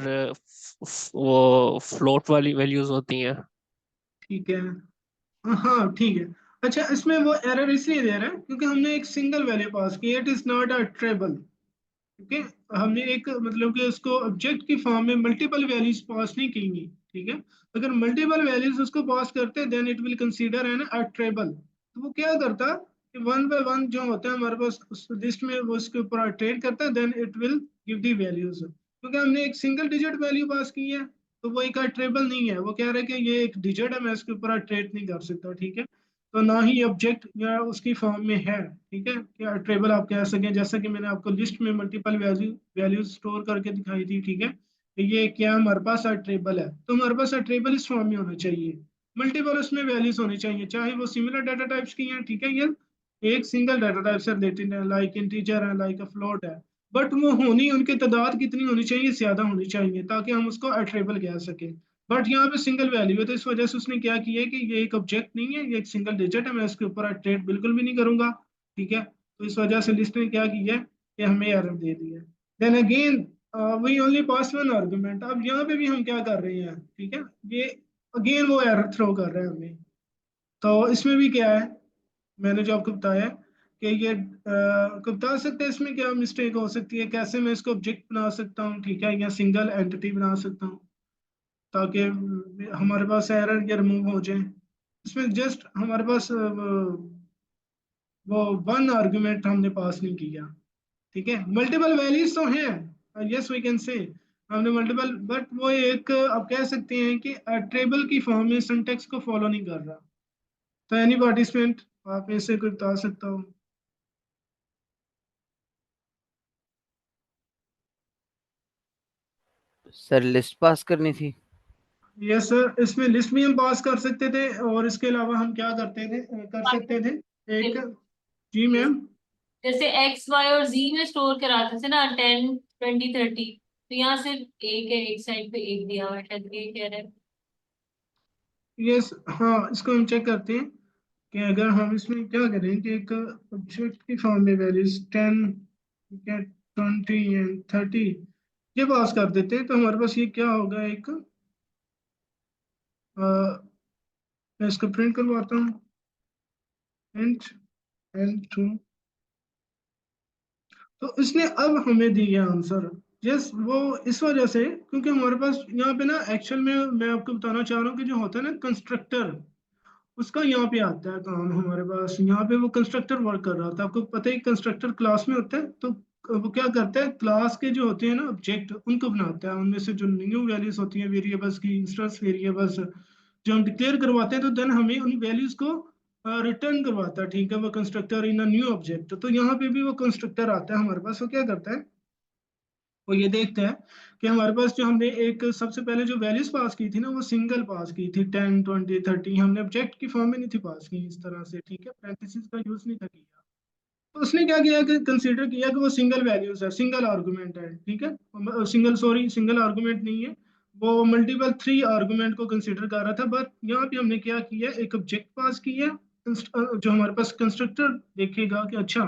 वो फ्लोट वाली वैल्यूज होती हैं। ठीक है, हाँ ठीक है। अच्छा, इसमें वो एरर इसलिए दे रहा है क्योंकि हमने एक सिंगल वैल्यू पास की, it is not a tuple, okay. हमने एक मतलब कि उसको ऑब्जेक्ट की फॉर्म में मल्टीपल वैल्यूज पास नहीं की हुई, ठीक है। अगर मल्टीपल वैल्यूज उसको पास करते then it will consider an a tuple. तो वो क्या करता कि वन बाय वन जो होता है हमारे पास उस लिस्ट में, वो उसके ऊपर ट्रेड करता है, then it will give the values. क्योंकि हमने एक सिंगल डिजिट वैल्यू पास की है तो वो एक ट्रेबल नहीं है, वो कह रहा है कि ये एक डिजिट है, मैं इसके ऊपर ट्रेड नहीं कर सकता, ठीक है। तो ना ही ऑब्जेक्ट या उसकी फॉर्म में है, ठीक है, कि अट्रेबल आप कह सकें, जैसा कि मैंने आपको लिस्ट में मल्टीपल वैल्यूज स्टोर करके दिखाई थी, ठीक है, कि ये क्या हमारे पास अट्रेबल है, तो हमारे पास अट्रेबल इस फॉर्म में होना चाहिए, मल्टीपल उसमें वैल्यूज होनी चाहिए, चाहे वो सिमिलर डाटा टाइप्स की हैं, ठीक है, ये एक सिंगल डाटा टाइप से रिलेटेड है, लाइक इंटीजर है, लाइक अ फ्लोट है, बट वो होनी, उनकी तादाद कितनी होनी चाहिए, ज्यादा होनी चाहिए, ताकि हम उसको अट्रेबल कह सकें। बट यहाँ पे सिंगल वैल्यू है, तो इस वजह से उसने क्या किया है कि ये एक ऑब्जेक्ट नहीं है, ये एक सिंगल डिजिट है, मैं इसके ऊपर ट्रेड बिल्कुल भी नहीं करूंगा, ठीक है, तो इस वजह से लिस्ट ने क्या किया है कि हमें एरर दे दिया। Then again we only pass one argument, अब यहाँ पे भी हम क्या कर रहे हैं, ठीक है, ये अगेन वो एरर थ्रो कर रहा है हमें, तो इसमें भी क्या है, मैंने जो आपको बताया कि ये को बता सकते हैं इसमें क्या मिस्टेक हो सकती है, कैसे मैं इसको ऑब्जेक्ट बना सकता हूँ, ठीक है, या सिंगल एंटिटी बना सकता हूँ, ताकि हमारे पास एरर ये रिमूव हो जाए। इसमें जस्ट हमारे पास वो वन आर्गुमेंट हमने पास नहीं किया, ठीक है, मल्टीपल वैल्यूज तो हैं, यस वी कैन से, हमने मल्टीपल, बट वो एक आप कह सकते हैं कि ट्रेबल की फॉर्म में सिंटेक्स को फॉलो नहीं कर रहा। तो एनी पार्टिसिपेंट आप में से कोई बता सकता हो? सर लिस्ट पास करनी थी। यस सर, इसमें लिस्ट भी हम पास कर सकते थे, और इसके अलावा हम क्या करते थे, कर सकते थे एक, जी मैम, जैसे एक्स वाई और जी में स्टोर कराते थे ना 10 20 30, तो यहाँ सिर्फ एक है, एक साइड पे एक दिया हुआ है, शायद ये कह रहे हैं। यस, हाँ, इसको हम चेक करते हैं कि अगर हम इसमें क्या करें कि एक ऑब्जेक्ट की फॉर्म में वैल्यूज 10, ठीक है, 20 एंड 30 ये पास कर देते हैं, तो हमारे पास ये क्या होगा, एक मैं इसको प्रिंट करवाता हूँ, इंट L2, तो इसने अब हमें दिया आंसर। यस, वो इस वजह से क्योंकि हमारे पास यहाँ पे ना एक्चुअल में मैं आपको बताना चाह रहा हूँ कि जो होता है ना कंस्ट्रक्टर, उसका यहाँ पे आता है काम हमारे पास, यहाँ पे वो कंस्ट्रक्टर वर्क कर रहा था, आपको पता है कंस्ट्रक्टर क्लास में होता है, तो वो क्या करता है, क्लास के जो होते हैं ना ऑब्जेक्ट उनको बनाता है, उनमें से जो न्यू वैल्यूज होती हैं वेरिएबल्स की, इंस्टेंस वेरिएबल्स जो हम डिक्लेयर करवाते हैं, तो देन हमें उन वैल्यूज को रिटर्न करवाता है, ठीक है, वो constructor in a new object, तो यहाँ पे भी वो कंस्ट्रक्टर आता है हमारे पास, वो क्या करता है, वो ये देखते हैं कि हमारे पास जो हमने एक सबसे पहले जो वैल्यूज पास की थी ना, वो सिंगल पास की थी, 10 20 30, हमने ऑब्जेक्ट की फॉर्म में नहीं थी पास की इस तरह से, ठीक है, पैरेंथेसिस का यूज नहीं था किया, तो उसने क्या किया कि कंसीडर किया कि वो सिंगल वैल्यूज है, सिंगल आर्गुमेंट है, ठीक है, सिंगल, सॉरी, सिंगल आर्गुमेंट नहीं है, वो मल्टीपल 3 आर्गुमेंट को कंसीडर कर रहा था, बट यहाँ पे हमने क्या किया, एक ऑब्जेक्ट पास किया, जो हमारे पास कंस्ट्रक्टर देखेगा कि अच्छा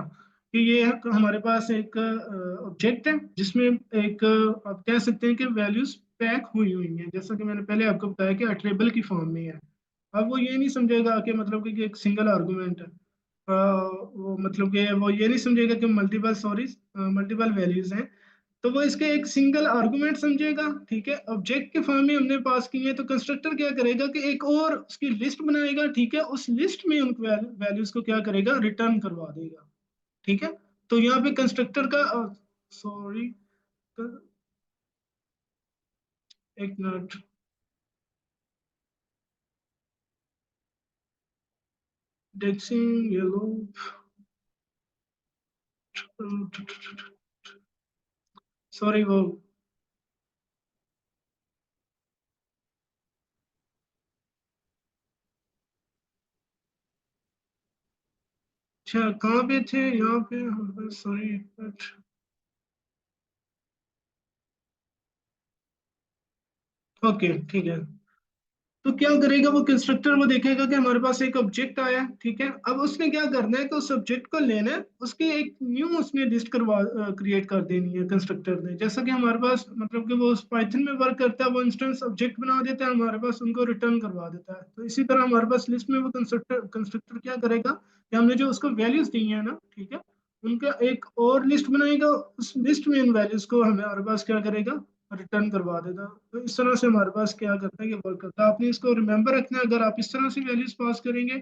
कि ये हमारे पास एक ऑब्जेक्ट है जिसमें एक आप कह सकते हैं कि वैल्यूज पैक हुई हुई हैं, जैसा कि मैंने पहले आपको बताया कि अट्रेबल की फॉर्म में है। अब वो ये नहीं समझेगा कि मतलब कि एक सिंगल आर्गुमेंट है, वो मतलब कि वो ये नहीं समझेगा कि मल्टीपल, सॉरी, मल्टीपल वैल्यूज हैं, तो वो इसके एक सिंगल आर्गुमेंट समझेगा, ठीक है, ऑब्जेक्ट के फॉर्म में हमने पास किए हैं, तो कंस्ट्रक्टर क्या करेगा कि एक और उसकी लिस्ट बनाएगा, ठीक है, उस लिस्ट में उन वैल्यूज को क्या करेगा, रिटर्न करवा देगा, ठीक है, तो यहाँ पे कंस्ट्रक्टर का, सॉरी, एक मिनट, डेक्सिंग येलो, सॉरी, वो अच्छा कहाँ पे थे, यहाँ पे, सॉरी, ओके, ठीक है, तो क्या करेगा वो कंस्ट्रक्टर, वो देखेगा कि हमारे पास एक ऑब्जेक्ट आया, ठीक है, अब उसने क्या करना है कि उस ऑब्जेक्ट को लेना है, उसकी एक न्यू उसने लिस्ट करवा क्रिएट कर देनी है कंस्ट्रक्टर ने, जैसा कि हमारे पास मतलब कि वो उस पाइथन में वर्क करता है, वो इंस्टेंस ऑब्जेक्ट बना देता है हमारे पास, उनको रिटर्न करवा देता है, तो इसी तरह हमारे पास लिस्ट में वो कंस्ट्रक्टर कंस्ट्रक्टर क्या करेगा कि हमने जो उसको वैल्यूज दी है ना, ठीक है, उनका एक और लिस्ट बनाएगा, उस लिस्ट में इन वैल्यूज को हमारे पास क्या करेगा, रिटर्न करवा देगा, तो इस तरह से हमारे पास क्या करता है कि वर्क करता है, आपने इसको रिमेंबर रखना है, अगर आप इस तरह से वैल्यूज पास करेंगे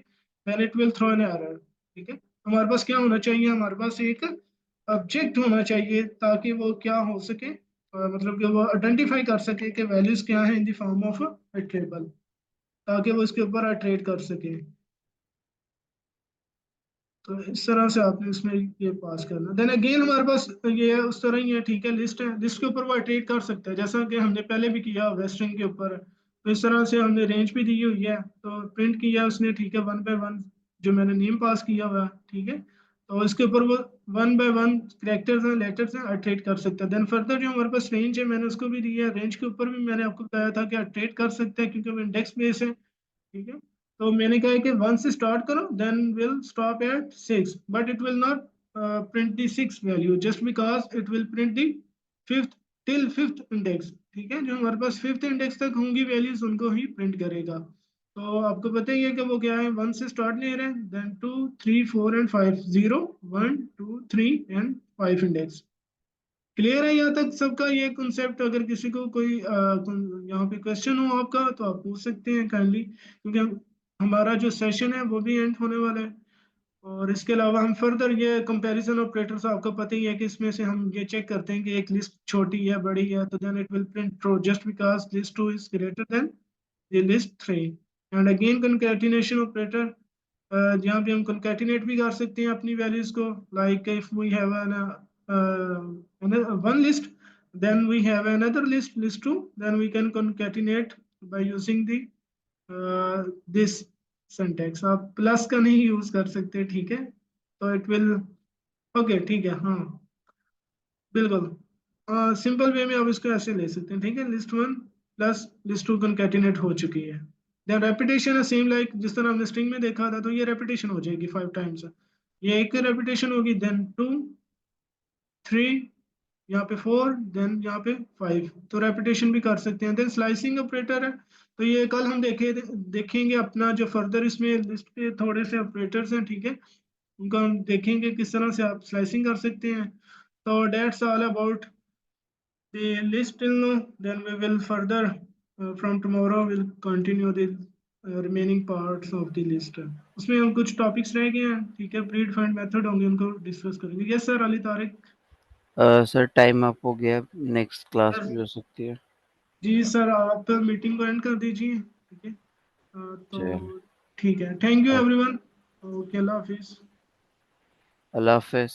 then it will throw an error, ठीक है, हमारे पास क्या होना चाहिए, हमारे पास एक ऑब्जेक्ट होना चाहिए, ताकि वो क्या हो सके, मतलब कि वो आइडेंटिफाई कर सके कि वैल्यूज क्या है in the form of a table, ताकि वो इसके ऊपर ट्रेड कर सके। तो इस तरह से आपने इसमें ये पास करना। देन अगेन हमारे पास ये है उस तरह ही है, ठीक है, लिस्ट है, लिस्ट के ऊपर वो इटरेट कर सकते हैं जैसा कि हमने पहले भी किया वेस्टर्न के ऊपर। तो इस तरह से हमने रेंज भी दी हुई है, तो प्रिंट किया उसने, ठीक है, 1 बाय 1 जो मैंने नेम पास किया हुआ है, ठीक है। तो इसके ऊपर वो 1 बाय 1 कैरेक्टर्स हैं, लेटर्स हैं, इटरेट कर सकते हैं। देन फर्दर जो हमारे पास रेंज है मैंने उसको भी दिया है, रेंज के ऊपर भी मैंने आपको बताया था कि इटरेट कर सकते हैं क्योंकि वो इंडेक्स बेस है, ठीक है। तो मैंने कहा है कि 1 से स्टार्ट करो, then will stop at 6, but it will not print the 6 value just because it will print the 5th till 5th index, ठीक है। जो हमारे पास 5th इंडेक्स तक होंगी वैल्यूज उनको ही प्रिंट करेगा। तो आपको पता ही है कि वो क्या है, 1 से स्टार्ट ले रहे हैं, then 2 3 4 and 5, 0 1 2 3 and 5 index. Clear है यहाँ तक सबका ये कॉन्सेप्ट? अगर किसी को कोई यहाँ पे क्वेश्चन हो आपका तो आप पूछ सकते हैं काइंडली, क्योंकि हमारा जो सेशन है वो भी एंड होने वाला है। और इसके अलावा हम फर्दर ये कंपैरिजन ऑपरेटर्स, आपको पता ही है कि इसमें से हम ये चेक करते हैं कि एक लिस्ट छोटी है बड़ी है, तो then it will print true just because list 2 is greater than the list 3। And again concatenation operator, जहाँ पे हम कंकैटिनेट भी कर सकते हैं अपनी वैल्यूज को, like if we have one list, then we have another list, list 2, then we can concatenate by using the this syntax। आप प्लस का नहीं यूज कर सकते, ठीक है, तो इट विल, ओके, ठीक है, हाँ बिल्कुल, सिंपल वे में आप इसको ऐसे ले सकते हैं, ठीक है। लिस्ट 1 प्लस लिस्ट 2 कंकैटिनेट हो चुकी है। देन रेपिटेशन है सेम लाइक जिस तरह हमने स्ट्रिंग में देखा था, तो ये रेपिटेशन हो जाएगी 5 टाइम्स, ये एक रेपिटेशन होगी, देन 2 3, यहाँ पे 4, देन यहाँ पे 5, तो रेपिटेशन भी कर सकते हैं। देन स्लाइसिंग ऑपरेटर है, तो ये कल हम देखेंगे अपना जो फर्दर इसमें लिस्ट के थोड़े से ऑपरेटर्स हैं, ठीक है, उनको हम देखेंगे किस तरह से आप स्लाइसिंग कर सकते हैं। तो that's all about the list till now, then we will further from tomorrow will continue the remaining parts of the list. उसमें हम कुछ टॉपिक्स रह गए हैं, ठीक है, प्री डिफाइंड मेथड होंगे, उनको डिस्कस करेंगे। Yes sir, Ali Tariq. Sir time up हो गया, नेक्स्ट क्लास भी हो सकती है। जी सर, आप मीटिंग को एंड कर दीजिए, ठीक है। चल, तो ठीक है, thank you everyone, okay, Allah Hafiz. Allah Hafiz.